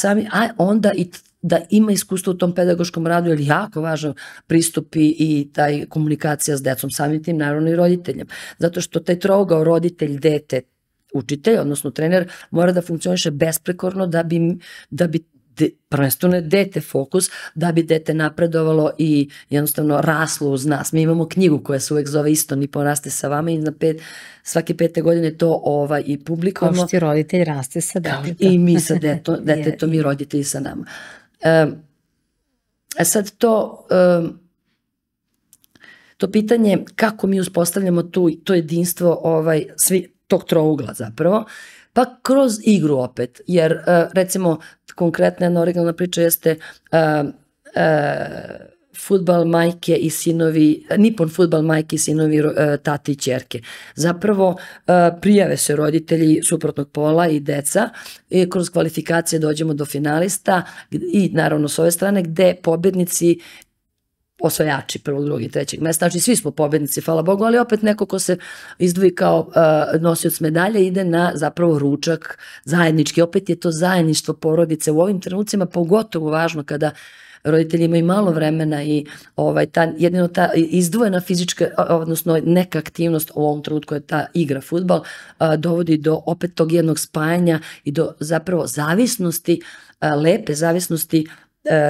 onda i da ima iskustvo u tom pedagoškom radu, jer jako važan pristup i taj komunikacija s decom, samim tim naravno i roditeljem. Zato što taj trougao roditelj, dete, učitelj, odnosno trener, mora da funkcioniše besprekorno da bi prvenstveno je dete fokus, da bi dete napredovalo i jednostavno raslo uz nas. Mi imamo knjigu koja se uvek zove isto, Nipon raste sa vama i svake 5. godine to i publikujemo. Kao što roditelj raste sa detetom. I mi sa detetom i roditelji sa nama. Sad to pitanje kako mi uspostavljamo to jedinstvo tog trougla zapravo, pa kroz igru opet, jer recimo konkretna jedna originalna priča jeste fudbal majke i sinovi, Nipon fudbal majke i sinovi tate i ćerke. Zapravo prijave se roditelji suprotnog pola i deca i kroz kvalifikacije dođemo do finalista i naravno s ove strane gde pobednici osvajači 1., 2., 3. mesta, znači svi smo pobednici, hvala Bogu, ali opet neko ko se izdvoji kao nosioc medalje ide na zapravo ručak zajednički, opet je to zajedništvo porodice u ovim trenucima, pogotovo važno kada roditelji imaju malo vremena i jedino ta izdvojena fizička, odnosno neka aktivnost u ovom trenutku je ta igra fudbal, dovodi do opet tog jednog spajanja i do zapravo zavisnosti, lepe zavisnosti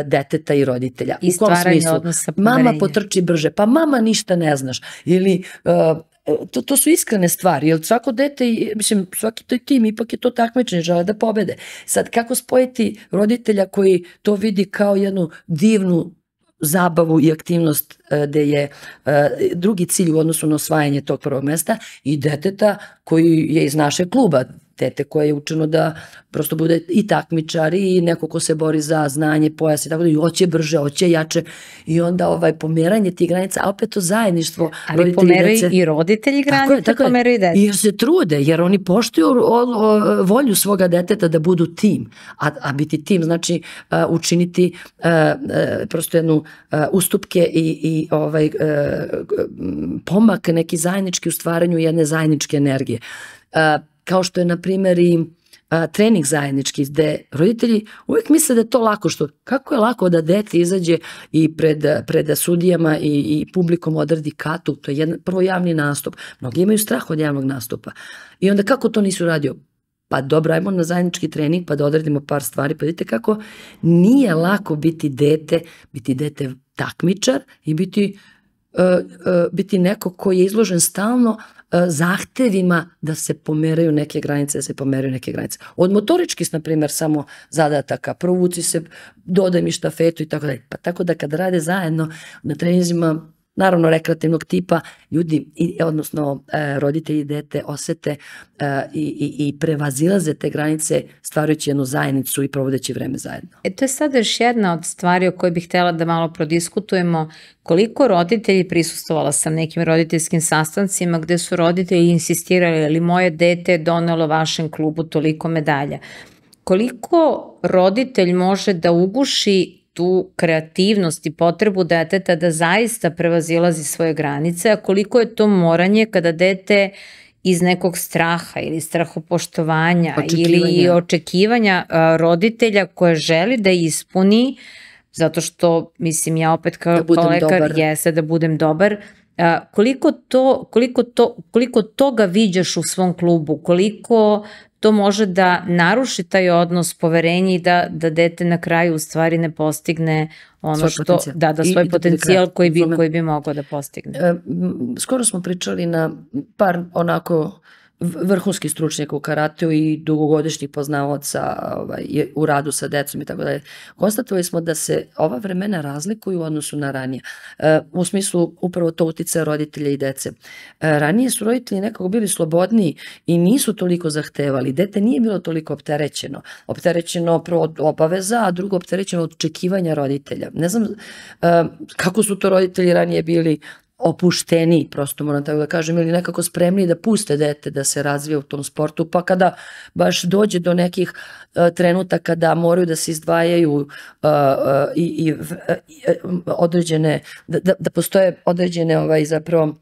deteta i roditelja. I stvaranje odnosa poverenja. Mama potrči brže, pa mama ništa ne znaš. Ili to su iskrene stvari, jer svako dete, mislim, svaki toj tim, ipak je to takmičenje, žele da pobede. Sad, kako spojiti roditelja koji to vidi kao jednu divnu zabavu i aktivnost gde je drugi cilj u odnosu na osvajanje tog 1. mesta i deteta koji je iz našeg kluba, dete koje je učeno da prosto bude i takmičar i neko ko se bori za znanje, pojas i tako da i hoće brže, hoće jače i onda pomeranje tih granica, a opet to zajedništvo. Ali pomeraju i roditelji granice, pomeraju i deca. Jer se trude, jer oni poštuju volju svoga deteta da budu tim, a biti tim znači učiniti prosto jednu ustupke i pomak neki zajednički u stvaranju jedne zajedničke energije. Kao što je, na primjer, i trening zajednički, gde roditelji uvijek misle da je to lako, kako je lako da dete izađe i pred sudijama i publikom odradi katu, to je prvo javni nastup. Mnogi imaju strah od javnog nastupa. I onda kako to nisu radio? Pa dobro, ajmo na zajednički trening pa da odradimo par stvari, pa vidite kako nije lako biti dete takmičar i biti neko koji je izložen stalno zahtevima da se pomeraju neke granice, Od motoričkih, na primjer, samo zadataka, provuci se, dodaj mi štafetu i tako dalje. Pa tako da kad rade zajedno na treninzima, naravno rekreativnog tipa, ljudi, odnosno roditelji i dete osete i prevazilaze te granice stvarajući jednu zajednicu i provodeći vreme zajedno. To je sada još jedna od stvari o kojoj bih htjela da malo prodiskutujemo. Koliko roditelji, prisustvovala sam nekim roditeljskim sastancima gde su roditelji insistirali ali moje dete je donelo vašem klubu toliko medalja. Koliko roditelj može da uguši tu kreativnost i potrebu deteta da zaista prevazilazi svoje granice, a koliko je to moranje kada dete iz nekog straha ili strahopoštovanja ili očekivanja roditelja koje želi da ispuni, zato što, mislim, ja opet kao lekar jeste da budem dobar, koliko toga viđaš u svom klubu, koliko to može da naruši taj odnos, poverenje i da dete na kraju u stvari ne postigne ono što, svoj potencijal koji bi mogao da postigne. Skoro smo pričali na par onako vrhunskih stručnjaka u karateu i dugogodišnjih poznavaoca u radu sa decom i tako dalje. Konstatovali smo da se ova vremena razlikuju u odnosu na ranije. U smislu upravo to uticaja roditelja i dece. Ranije su roditelji nekako bili slobodniji i nisu toliko zahtevali. Dete nije bilo toliko opterećeno. Opterećeno prvo od obaveza, a drugo opterećeno od očekivanja roditelja. Ne znam kako su to roditelji ranije bili opušteniji, prosto moram tako da kažem, ili nekako spremniji da puste dete da se razvije u tom sportu, pa kada baš dođe do nekih trenutaka da moraju da se izdvajaju i određene, da postoje određene zapravo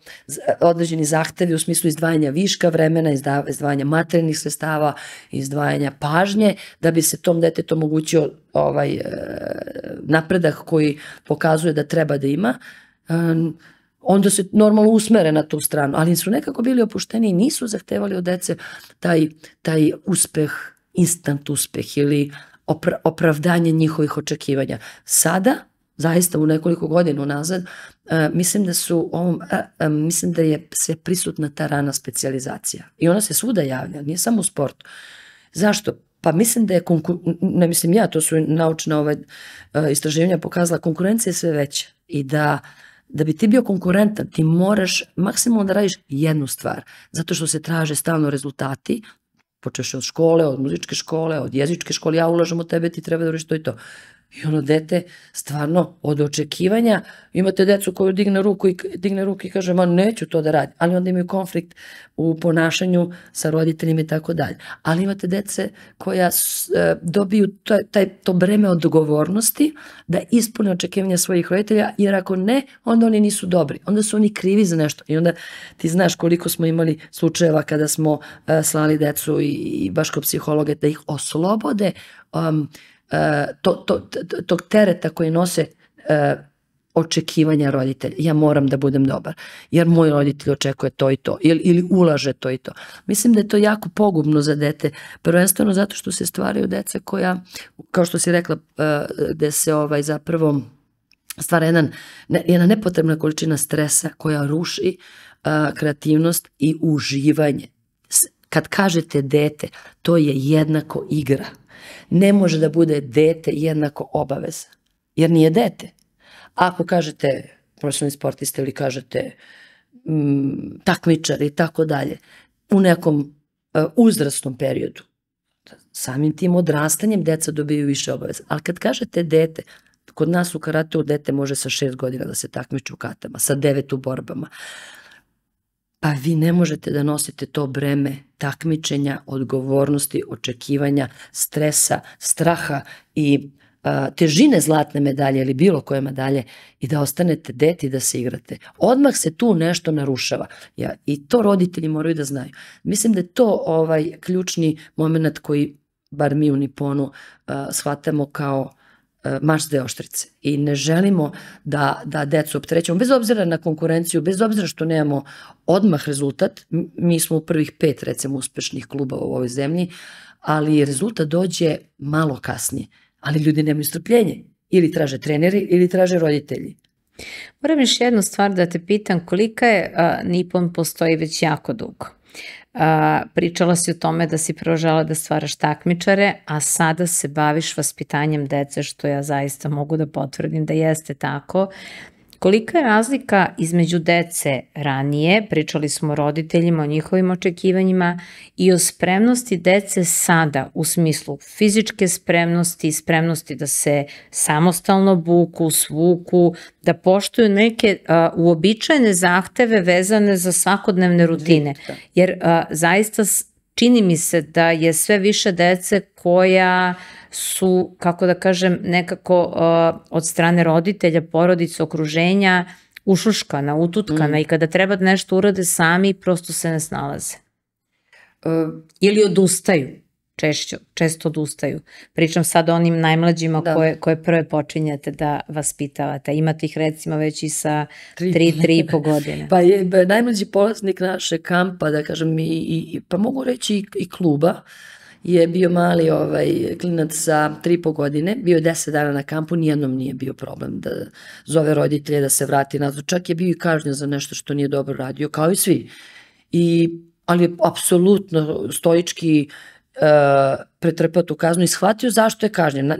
određeni zahtevi u smislu izdvajanja viška vremena, izdvajanja materijalnih sredstava, izdvajanja pažnje, da bi se tom detetu omogućio napredak koji pokazuje da treba da ima, onda se normalno usmere na tu stranu, ali su nekako bili opušteni i nisu zahtevali od dece taj uspeh, instant uspeh ili opravdanje njihovih očekivanja. Sada, zaista u nekoliko godina unazad, mislim da je sve prisutna ta rana specijalizacija i ona se svuda javlja, nije samo u sportu. Zašto? Pa mislim da je, ne mislim ja, to su naučna istraživanja pokazala, konkurencija je sve veća i da bi ti bio konkurentan, ti moraš maksimalno da radiš jednu stvar, zato što se traže stalno rezultati, počeš od škole, od muzičke škole, od jezičke škole, ja ulažem u tebe, ti treba da radiš to i to. I ono dete, stvarno, od očekivanja, imate decu koju digne ruku i kaže, ma neću to da radim, ali onda imaju konflikt u ponašanju sa roditeljima i tako dalje. Ali imate dece koja dobiju to breme odgovornosti da ispune očekivanja svojih roditelja, jer ako ne, onda oni nisu dobri, onda su oni krivi za nešto. I onda ti znaš koliko smo imali slučajeva kada smo slali decu i baš kod psihologa da ih oslobode tog tereta koji nose očekivanja roditelja. Ja moram da budem dobar, jer moj roditelj očekuje to i to, ili ulaže to i to. Mislim da je to jako pogubno za dete, prvenstveno zato što se stvaraju deca koja, kao što si rekla, gde se zapravo stvara jedna nepotrebna količina stresa koja ruši kreativnost i uživanje. Kad kažete dete, to je jednako igra. Ne može da bude dete jednako obaveza, jer nije dete. Ako kažete profesionalni sportista ili kažete takmičar i tako dalje, u nekom uzrasnom periodu, samim tim odrastanjem deca dobiju više obaveza. Ali kad kažete dete, kod nas u karateu dete može sa 6 godina da se takmiči u katama, sa 9 u borbama. Pa vi ne možete da nosite to breme takmičenja, odgovornosti, očekivanja, stresa, straha i težine zlatne medalje ili bilo koje medalje i da ostanete dete i da se igrate. Odmah se tu nešto narušava i to roditelji moraju da znaju. Mislim da je to ključni moment koji bar mi u Niponu shvatamo kao mač s dve oštrice i ne želimo da decu opterećemo, bez obzira na konkurenciju, bez obzira što nemamo odmah rezultat. Mi smo u prvih 5 recimo uspešnih klubova u ovoj zemlji, ali rezultat dođe malo kasnije, ali ljudi nemaju strpljenje, ili traže treneri ili traže roditelji. Moram još jednu stvar da te pitam, kolika je Nipon postoji već jako dugo? Pričala si o tome da si prvo žela da stvaraš takmičare, a sada se baviš vaspitanjem dece, što ja zaista mogu da potvrdim da jeste tako. Kolika je razlika između dece ranije, pričali smo o roditeljima, o njihovim očekivanjima i o spremnosti dece sada u smislu fizičke spremnosti, spremnosti da se samostalno buku, svuku, da poštuju neke uobičajene zahteve vezane za svakodnevne rutine. Jer zaista čini mi se da je sve više dece koja su, kako da kažem, nekako od strane roditelja, porodice, okruženja, ušuškana, ututkana i kada treba da nešto urade sami, prosto se ne snalaze. Ili odustaju. često odustaju. Pričam sad o onim najmlađima koje prve počinjete da vaspitavate. Imate ih recimo već i sa 3,5 godine. Pa je najmlađi polaznik naše kampa, da kažem, pa mogu reći i kluba, je bio mali klinac sa 3,5 godine, bio je 10 dana na kampu, nijednom nije bio problem da zove roditelje da se vrati nazad, čak je bio i kažnjen za nešto što nije dobro radio, kao i svi. Ali je apsolutno stoički pretrpao tu kaznu i shvatio zašto je kažnjen.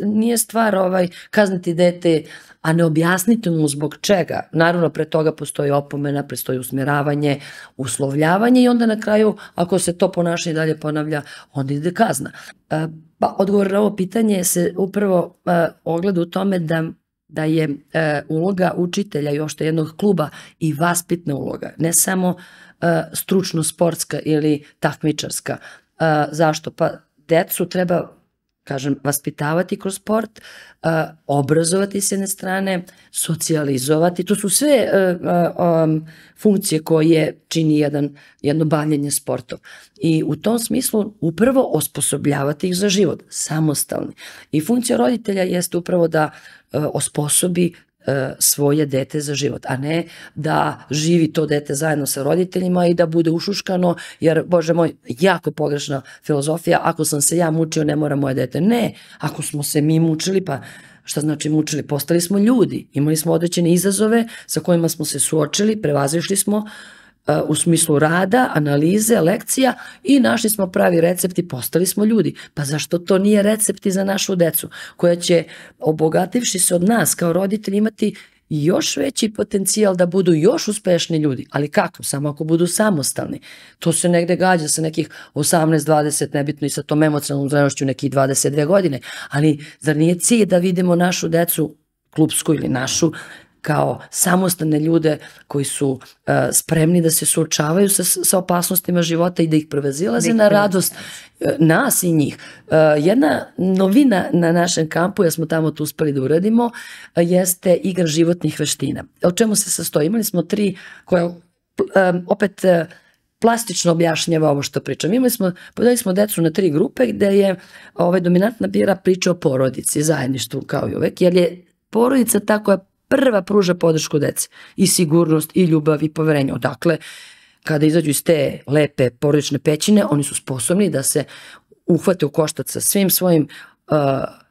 Nije stvar kazniti dete, a ne objasniti mu zbog čega. Naravno, pre toga postoji opomena, postoji usmjeravanje, uslovljavanje i onda na kraju, ako se to ponašanje dalje ponavlja, onda ide kazna. Pa odgovor na ovo pitanje se upravo ogleda u tome da je uloga učitelja i ošte jednog kluba i vaspitna uloga, ne samo stručno-sportska ili takmičarska. Zašto? Pa decu treba, kažem, vaspitavati kroz sport, obrazovati s jedne strane, socijalizovati. To su sve funkcije koje čini jedno bavljenje sportom. I u tom smislu upravo osposobljavati ih za život, samostalni. I funkcija roditelja jeste upravo da osposobi svoje dete za život, a ne da živi to dete zajedno sa roditeljima i da bude ušuškano, jer, Bože moj, jako pogrešna filozofija, ako sam se ja mučio, ne mora moje dete. Ne, ako smo se mi mučili, pa šta znači mučili? Postali smo ljudi, imali smo određene izazove sa kojima smo se suočili, prevazišli smo u smislu rada, analize, lekcija i našli smo pravi recept i postali smo ljudi. Pa zašto to nije recept i za našu decu koja će, obogativši se od nas kao roditelji, imati još veći potencijal da budu još uspešni ljudi. Ali kako? Samo ako budu samostalni. To se negde gađa sa nekih 18, 20, nebitno i sa tom emocionalnom zrenošću nekih 22 godine. Ali zar nije cilj da vidimo našu decu, klupsku ili našu, kao samostalne ljude koji su spremni da se suočavaju sa opasnostima života i da ih prevazilaze na radost nas i njih. Jedna novina na našem kampu, ja smo tamo to uspeli da uradimo, jeste igra životnih veština. O čemu se sastoji? Imali smo 3 koje opet plastično objašnjava ovo što pričam. Podelili smo decu na 3 grupe gde je dominantna bila priča o porodici, zajedništvu kao i uvek, jer je porodica ta koja prva pruža podršku deci i sigurnost i ljubav i poverenje. Odakle, kada izađu iz te lepe porodične pećine, oni su sposobni da se uhvate u koštac sa svim svojim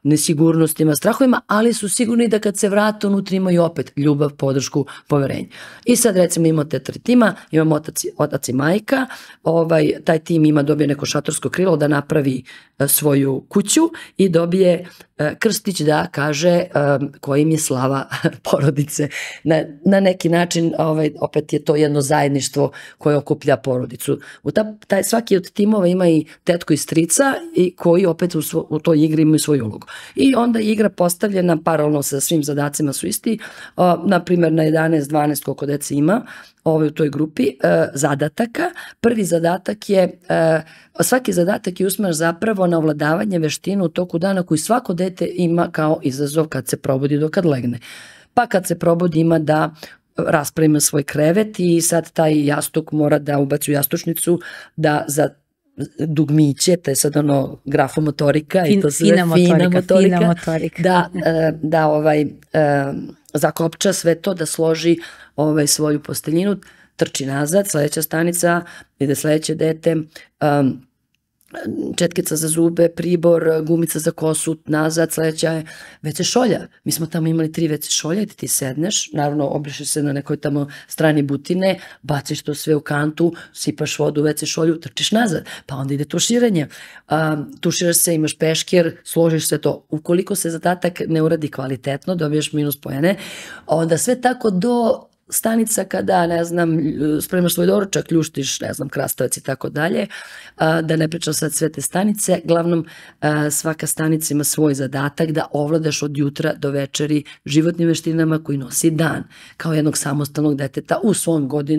nesigurnostima, strahovima, ali su sigurni da kad se vrate unutra imaju opet ljubav, podršku, poverenje. I sad recimo imamo te 3 tima, imamo otac i majka, taj tim dobije neko šatorsko krilo da napravi svoju kuću i dobije krstić da kaže kojim je slava porodice. Na neki način opet je to jedno zajedništvo koje okuplja porodicu. Svaki od timova ima i tetku i strica i koji opet u toj igri imaju svoju ulogu. I onda igra postavljena paralelno sa svim zadacima su isti, naprimjer na 11, 12 koliko dece ima u toj grupi zadataka. Prvi zadatak je, svaki zadatak je usmeren zapravo na ovladavanje veština u toku dana koji svako dete ima kao izazov kad se probudi do kad legne. Pa kad se probudi ima da raspravimo svoj krevet i sad taj jastuk mora da ubaci u jastučnicu, da za dugmiće, to je sad grafomotorika i to sve fina motorika, da zakopča sve to, da složi svoju posteljinu, trči nazad, sledeća stanica, ide sledeće dete, četkica za zube, pribor, gumica za kosu, nazad, sledeća je WC šolja. Mi smo tamo imali 3 WC šolja i ti sedneš, naravno obrišeš se na nekoj tamo strani butine, baciš to sve u kantu, sipaš vodu u WC šolju, trčiš nazad, pa onda ide tuširanje. Tuširaš se, imaš peškir, složiš se to. Ukoliko se zadatak ne uradi kvalitetno, dobiješ minus poene, onda sve tako do stanica kada, ne znam, spremaš svoj doručak, ljuštiš, ne znam, krastavac i tako dalje, da ne pričam sad sve te stanice, glavnom svaka stanica ima svoj zadatak da ovladaš od jutra do večeri životnim veštinama koji nosi dan, kao jednog samostalnog deteta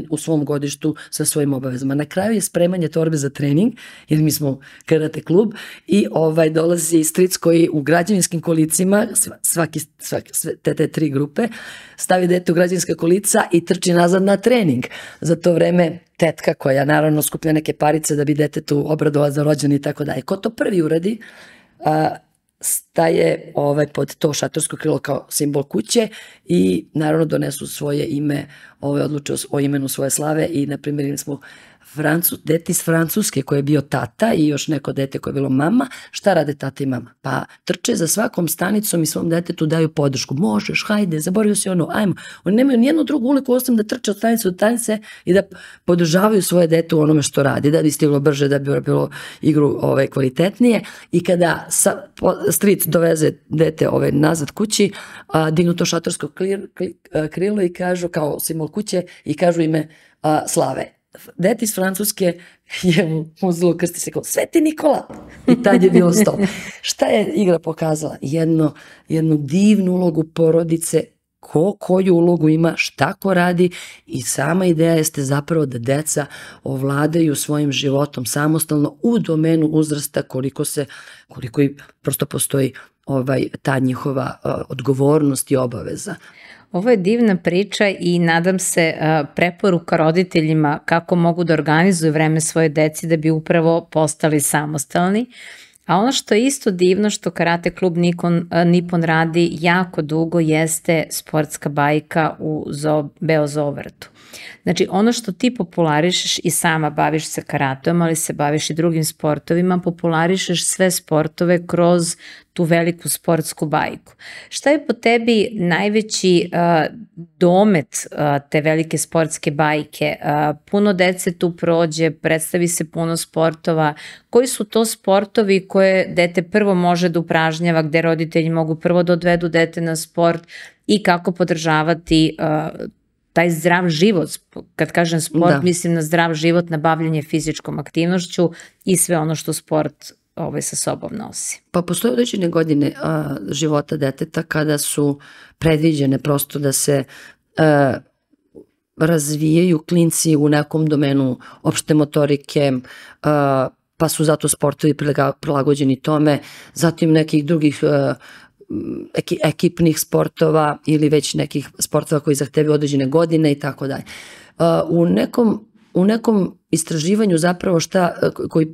u svom godištu sa svojim obavezama. Na kraju je spremanje torbe za trening, jer mi smo karate klub i dolazi stric koji u građevinskim kolicima, te 3 grupe, stavi dete u građevinska kolica deca i trči nazad na trening. Za to vreme tetka koja naravno skuplja neke parice da bi detetu obradova za rođendan i tako dalje. Ko to prvi uradi, staje pod to šatorsko krilo kao simbol kuće i naravno donesu svoje ime, odluče o imenu svoje slave i na primjer imali smo dete iz Francuske koje je bio tata i još neko dete koje je bilo mama. Šta rade tata i mama? Pa trče za svakom stanicom i svom detetu daju podršku. Možeš, hajde, zaboravio si ono, ajmo. Oni nemaju nijednu drugu uliku osim da trče od stanice do stanice i da podržavaju svoje dete u onome što radi, da bi stiglo brže, da bi bilo igru kvalitetnije. I kada stric doveze dete nazad kući, dignu to šatorsko krilo i kažu kao simbol kuće i kažu ime slave. Dete iz Francuske je uzelo krst i se kao Sveti Nikola i tad je bilo stop. Šta je igra pokazala? Jednu divnu ulogu porodice, koju ulogu ima, šta ko radi i sama ideja jeste zapravo da deca ovladaju svojim životom samostalno u domenu uzrasta koliko i prosto postoji ta njihova odgovornost i obaveza. Ovo je divna priča i nadam se preporuka roditeljima kako mogu da organizuju vreme svoje deci da bi upravo postali samostalni. A ono što je isto divno što Karate klub Nipon radi jako dugo jeste sportska bajka u Beozovrtu. Znači ono što ti popularišeš i sama baviš se karatom, ali se baviš i drugim sportovima, popularišeš sve sportove kroz tu veliku sportsku bajku. Šta je po tebi najveći domet te velike sportske bajke? Puno dece tu prođe, predstavi se puno sportova. Koji su to sportovi koje dete prvo može da upražnjava, gde roditelji mogu prvo da odvedu dete na sport i kako podržavati taj zdrav život? Kad kažem sport, mislim na zdrav život, na bavljanje fizičkom aktivnošću i sve ono što sport sa sobom nosi. Pa postoje određene godine života deteta kada su predviđene prosto da se razvijaju klinci u nekom domenu opšte motorike, pa su zato sportovi prilagođeni tome, zatim nekih drugih ekipnih sportova ili već nekih sportova koji zahtevaju određene godine i tako dalje. U nekom istraživanju zapravo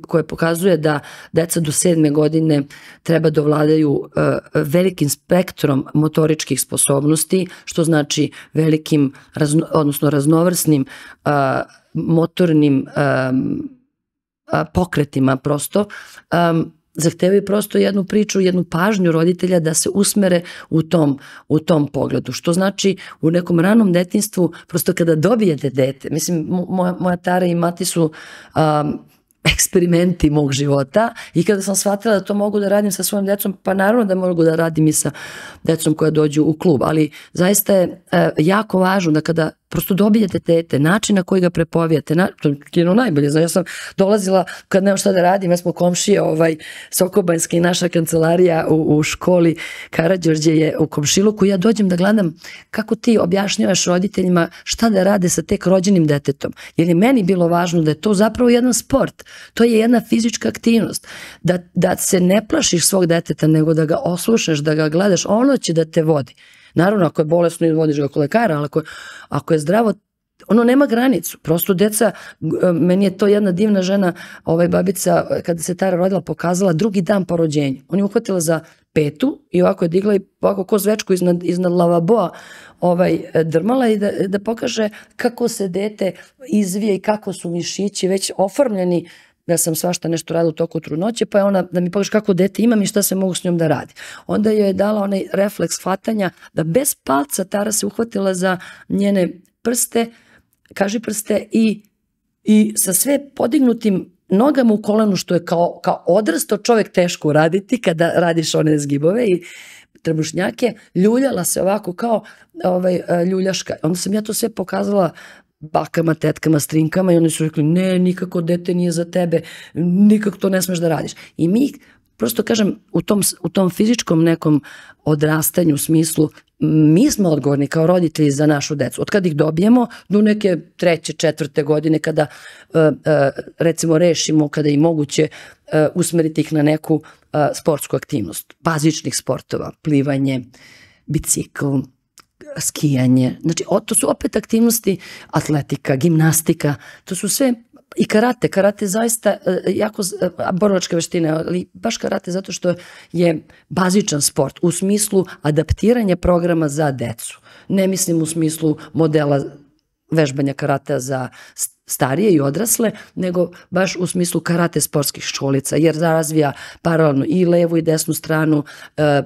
koje pokazuje da deca do 7. godine treba da ovladaju velikim spektrom motoričkih sposobnosti, što znači velikim, odnosno raznovrsnim motornim pokretima prosto, zahtevaju prosto jednu priču, jednu pažnju roditelja da se usmere u tom pogledu. Što znači u nekom ranom detinjstvu, prosto kada dobijete dete, mislim moja Tara i Mati su eksperimenti mog života i kada sam shvatila da to mogu da radim sa svojim decom, pa naravno da mogu da radim i sa decom koja dođu u klub, ali zaista je jako važno da kada prosto dobijete dete, način na koji ga prepovijate, to je najbolje. Znači, ja sam dolazila, kad nemam šta da radim, ja smo komšije, Sokobanjska i naša kancelarija u školi Karađorđe je u komšiluku, ja dođem da gledam kako ti objašnjavaš roditeljima šta da rade sa tek rođenim detetom. Jer je meni bilo važno da je to zapravo jedan sport, to je jedna fizička aktivnost, da se ne plašiš svog deteta, nego da ga oslušaš, da ga gledaš, ono će da te vodi. Naravno, ako je bolesno i vodiš ga kod lekara, ali ako je zdravo, ono nema granicu. Prosto deca, meni je to jedna divna žena, babica, kada se Tara rodila, pokazala drugi dan po rođenju. On je uhvatila za petu i ovako je digla i ovako ko zvečku iznad lavaboa drmala i da pokaže kako se dete izvije i kako su mišići već oformljeni. Ja sam svašta nešto radila u toku trudnoće, pa je ona da mi pokaže kako dete imam i šta se mogu s njom da radi. Onda joj je dala onaj refleks hvatanja da bez palca Tara se uhvatila za njene prste, kažiprste i sa sve podignutim nogama u kolenu, što je kao odrasto čovjek teško uraditi kada radiš one zgibove i trebušnjake, ljuljala se ovako kao ljuljaška. Onda sam ja to sve pokazala bakama, tetkama, strinkama i oni su rekli ne, nikako dete nije za tebe, nikako to ne smeš da radiš. I mi, prosto kažem, u tom fizičkom nekom odrastanju smislu, mi smo odgovorni kao roditelji za našu decu. Od kada ih dobijemo do neke 3., 4. godine kada recimo rešimo, kada je moguće usmeriti ih na neku sportsku aktivnost. Bazičnih sportova, plivanje, bicikl, skijanje, znači to su opet aktivnosti, atletika, gimnastika, to su sve, i karate je zaista jako borilačke veštine, ali baš karate zato što je bazičan sport u smislu adaptiranja programa za decu. Ne mislim u smislu modela vežbanja karatea za starije i odrasle, nego baš u smislu karate sportskih školica, jer razvija paralelno i levu i desnu stranu,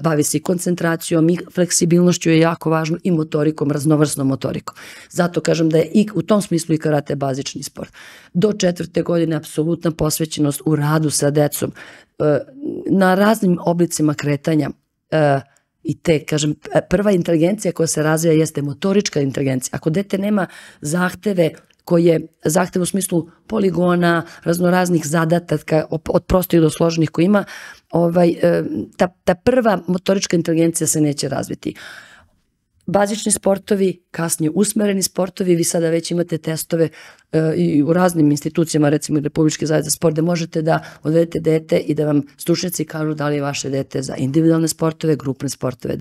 bavi se i koncentracijom i fleksibilnošću je jako važno i motorikom, raznovrsnom motorikom. Zato kažem da je i u tom smislu i karate bazični sport. Do 4. godine apsolutna posvećenost u radu sa decom, na raznim oblicima kretanja, i te, kažem, prva inteligencija koja se razvija jeste motorička inteligencija. Ako dete nema zahteve u smislu poligona, raznoraznih zadataka, od prostih do složenih koji ima, ta prva motorička inteligencija se neće razviti. Bazični sportovi, kasnije usmereni sportovi, vi sada već imate testove i u raznim institucijama, recimo i Republički zavod za sport, gde možete da odvedete dete i da vam stručnjaci kažu da li je vaše dete za individualne sportove, grupne sportove,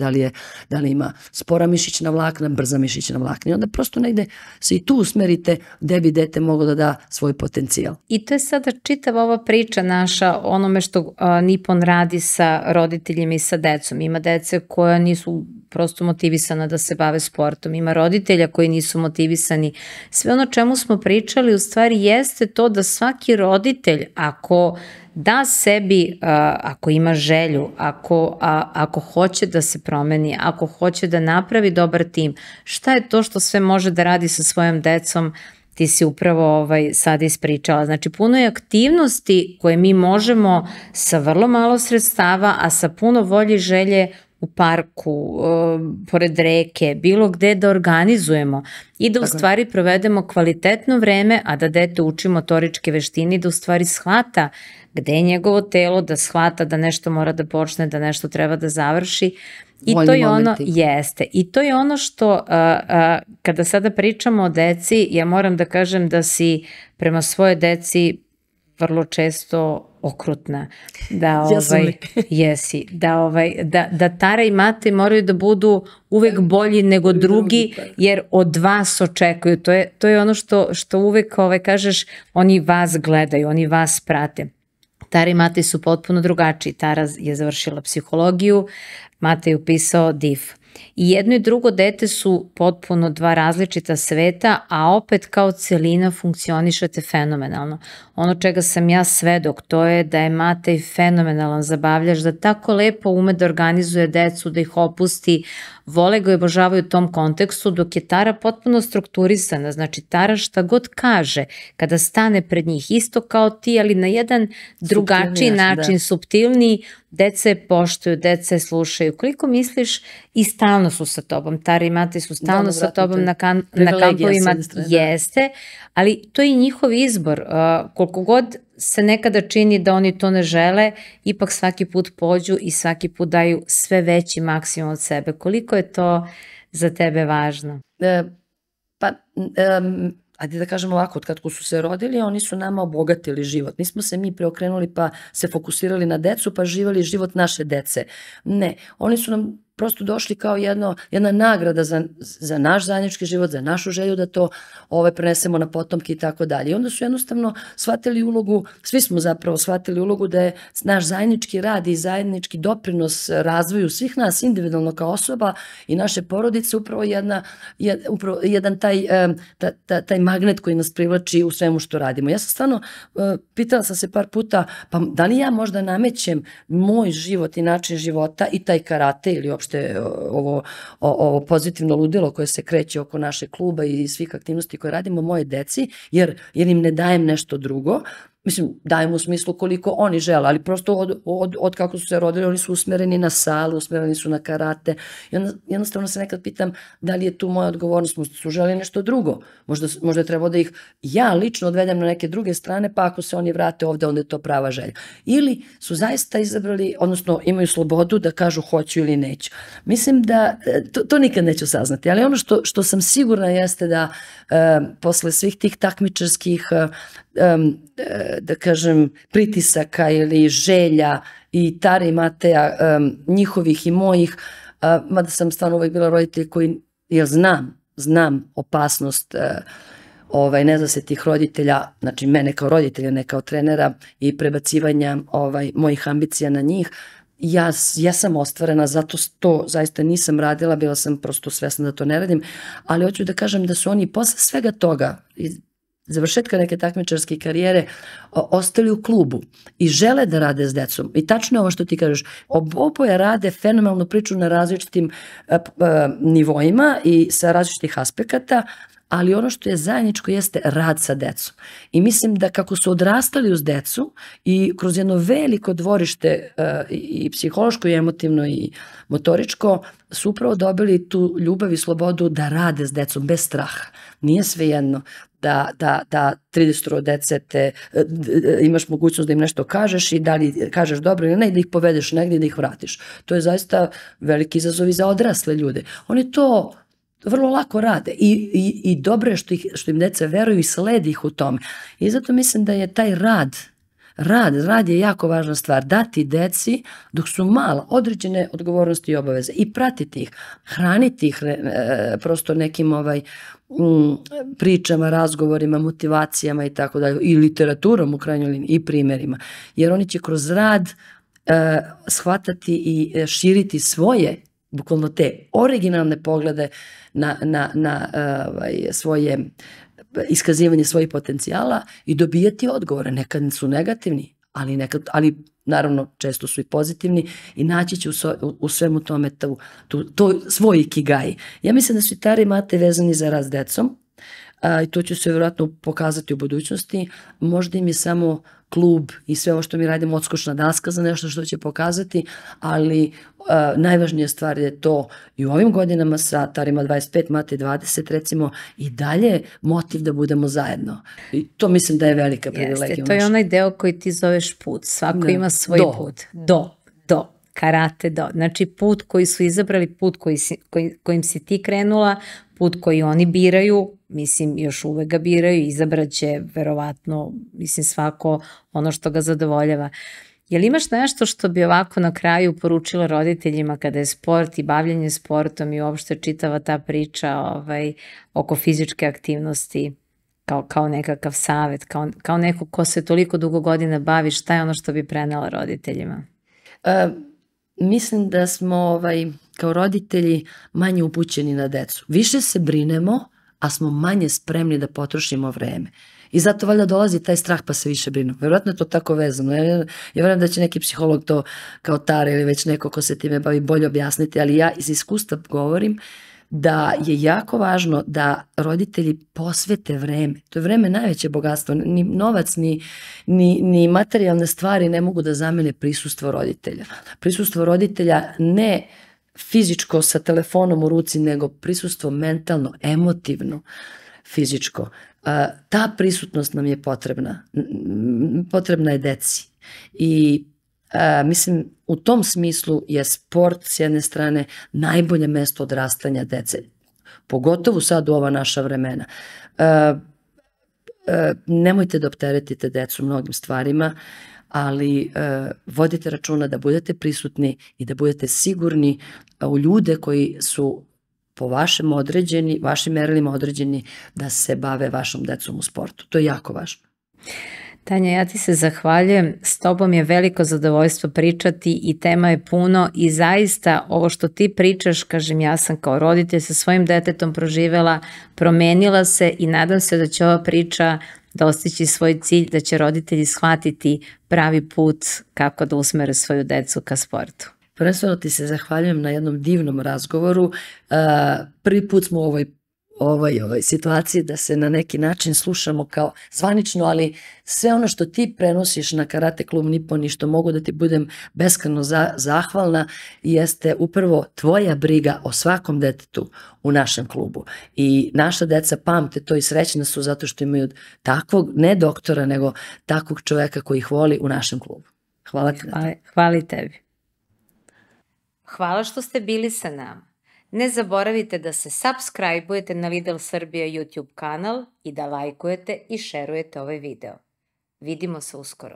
da li ima spora mišićna vlakna, brza mišićna vlakna. I onda prosto negde se i tu usmerite gde bi dete moglo da da svoj potencijal. I to je sada čitava ova priča naša, onome što Nippon radi sa roditeljima i sa decom. Ima dece koja nisu prosto motivisana da se bave sportom. Ima roditelja koji nisu motivisani. Sve ono čemu smo pričali u stvari jeste to da svaki roditelj, ako da sebi, ako ima želju, ako hoće da se promeni, ako hoće da napravi dobar tim, šta je to što sve može da radi sa svojom decom, ti si upravo sada ispričala. Znači, puno je aktivnosti koje mi možemo sa vrlo malo sredstava, a sa puno volje i želje u parku, pored reke, bilo gde da organizujemo i da u stvari provedemo kvalitetno vreme, a da dete uči motoričke veštine i da u stvari shvata gde je njegovo telo, da shvata da nešto mora da počne, da nešto treba da završi. I to je ono, jeste. I to je ono što, kada sada pričamo o deci, ja moram da kažem da si prema svoje deci vrlo često okrutna. Jesi. Da Tara i Mate moraju da budu uvek bolji nego drugi, jer od vas očekuju. To je ono što uvek kažeš, oni vas gledaju, oni vas prate. Tara i Mate su potpuno drugačiji. Tara je završila psihologiju, Mate je upisao DIF. I jedno i drugo dete su potpuno dva različita sveta, a opet kao celina funkcionišete fenomenalno. Ono čega sam ja svedok, to je da je Matej fenomenalan zabavljač, da tako lepo ume da organizuje decu, da ih opusti, vole ga i obožavaju u tom kontekstu, dok je Tara potpuno strukturisana. Znači, Tara šta god kaže, kada stane pred njih, isto kao ti, ali na jedan drugačiji način, suptilniji, deca je poštuju, deca je slušaju. Koliko misliš, i stalno su sa tobom, Tara i Matej su stalno sa tobom na kampovima, jeste, ali to je i njihov izbor. Koliko god se nekada čini da oni to ne žele, ipak svaki put pođu i svaki put daju sve veći maksimum od sebe. Koliko je to za tebe važno? Ajde da kažem ovako, od kako su se rodili, oni su nama obogatili život. Nismo se mi preokrenuli pa se fokusirali na decu pa živjeli život naše dece. Ne, oni su nam prosto došli kao jedna nagrada za naš zajednički život, za našu želju da to prenesemo na potomke i tako dalje. I onda su jednostavno shvatili ulogu, svi smo zapravo shvatili ulogu da je naš zajednički rad i zajednički doprinos razvoju svih nas individualno kao osoba i naše porodice upravo jedan taj magnet koji nas privlači u svemu što radimo. Ja sam stvarno, pitala sam se par puta, pa da li ja možda namećem moj život i način života i taj karate ili uopšte ovo pozitivno ludilo koje se kreće oko našeg kluba i svih aktivnosti koje radimo moje deci, jer im ne dajem nešto drugo. Mislim, dajem u smislu koliko oni žele, ali prosto od kako su se rodili, oni su usmereni na salu, usmereni su na karate. I jednostavno se nekad pitam da li je tu moja odgovornost, možda su želi nešto drugo. Možda je trebao da ih ja lično odvedem na neke druge strane, pa ako se oni vrate ovde, onda je to prava želja. Ili su zaista izabrali, odnosno imaju slobodu da kažu hoću ili neću. Mislim da, to nikad neću saznati, ali ono što sam sigurna jeste da posle svih tih takmičarskih da kažem, pritisaka ili želja i Tare i Mateja, njihovih i mojih, mada sam stvarno uvek bila roditelj koji jer znam opasnost nezasvetih roditelja, znači mene kao roditelja, ne kao trenera, i prebacivanja mojih ambicija na njih. Ja sam ostvarena, zato to zaista nisam radila, bila sam prosto svesna da to ne radim, ali hoću da kažem da su oni posle svega toga, završetka neke takmičarske karijere, ostali u klubu i žele da rade s decom. I tačno je ovo što ti kažeš, oboje rade fenomenalnu priču na različitim nivoima i sa različitih aspekata, ali ono što je zajedničko jeste rad sa decom. I mislim da kako su odrastali uz decu i kroz jedno veliko dvorište i psihološko i emotivno i motoričko, su upravo dobili tu ljubav i slobodu da rade s decom bez straha. Nije svejedno da 30 dece imaš mogućnost da im nešto kažeš i da li kažeš dobro ili ne, da ih povedeš negdje i da ih vratiš. To je zaista veliki izazov i za odrasle ljude. Oni to vrlo lako rade i dobro je što im deca veruju i slede ih u tome. I zato mislim da je taj rad je jako važna stvar. Dati deci dok su mala određene odgovornosti i obaveze i pratiti ih, hraniti ih prosto nekim pričama, razgovorima, motivacijama i tako dalje, i literaturom u krajnjoj liniji i primjerima. Jer oni će kroz rad shvatati i širiti svoje, bukvalno te originalne poglede na svoje iskazivanje svojih potencijala i dobijati odgovore. Nekad su negativni, ali naravno često su i pozitivni i naći će u svemu tome to svoj ikigai. Ja mislim da su i Tara Mate vezani za rad s decom i to će se vjerojatno pokazati u budućnosti. Možda im je samo klub i sve ovo što mi radimo odskočna daska za nešto što će pokazati, ali najvažnija stvar je to i u ovim godinama sa Tarima 25, Mate 20 recimo i dalje motiv da budemo zajedno. I to mislim da je velika privilegija. Jeste, to je onaj deo koji ti zoveš put. Svako ima svoj put. Karate do. Znači put koji su izabrali, put kojim si ti krenula, put koji oni biraju, mislim još uvek ga biraju, izabraće verovatno, mislim svako ono što ga zadovoljava. Je li imaš nešto što bi ovako na kraju poručila roditeljima kada je sport i bavljanje sportom i uopšte čitava ta priča oko fizičke aktivnosti kao nekakav savet, kao neko ko se toliko dugo godina bavi, šta je ono što bi prenela roditeljima? Mislim da smo kao roditelji manje upućeni na decu. Više se brinemo, a smo manje spremni da potrošimo vreme. I zato valjda dolazi taj strah pa se više brinu. Vjerojatno je to tako vezano. Ja vjerujem da će neki psiholog to kao Tara ili već neko ko se time bavi bolje objasniti, ali ja iz iskustva govorim da je jako važno da roditelji posvete vreme. To je vreme najveće bogatstvo. Ni novac, ni materijalne stvari ne mogu da zamene prisustvo roditelja. Prisustvo roditelja ne fizičko sa telefonom u ruci, nego prisustvo mentalno, emotivno, fizičko. Ta prisutnost nam je potrebna. Potrebna je deci. I mislim, u tom smislu je sport s jedne strane najbolje mesto odrastanja dece. Pogotovo sad u ova naša vremena. Nemojte da opteretite decu mnogim stvarima, ali vodite računa da budete prisutni i da budete sigurni u ljude koji su po vašim merilima određeni da se bave vašom decom u sportu. To je jako važno. Tanja, ja ti se zahvaljujem, s tobom je veliko zadovoljstvo pričati i tema je puno i zaista ovo što ti pričaš, kažem, ja sam kao roditelj sa svojim detetom proživela, promenila se i nadam se da će ova priča dostići svoj cilj, da će roditelji shvatiti pravi put kako da usmere svoju decu ka sportu. Prvenstveno ti se zahvaljujem na jednom divnom razgovoru. Prvi put smo u ovoj situaciji da se na neki način slušamo kao zvanično, ali sve ono što ti prenosiš na Karate klub Nippon i što mogu da ti budem beskrajno zahvalna jeste upravo tvoja briga o svakom detetu u našem klubu. I naša deca pamte to i srećna su zato što imaju takvog, ne doktora, nego takvog čovjeka koji ih voli u našem klubu. Hvala ti. Hvala i tebi. Hvala što ste bili sa nama. Ne zaboravite da se subscribe-ujete na Lidl Srbija YouTube kanal i da lajkujete i šerujete ovaj video. Vidimo se uskoro.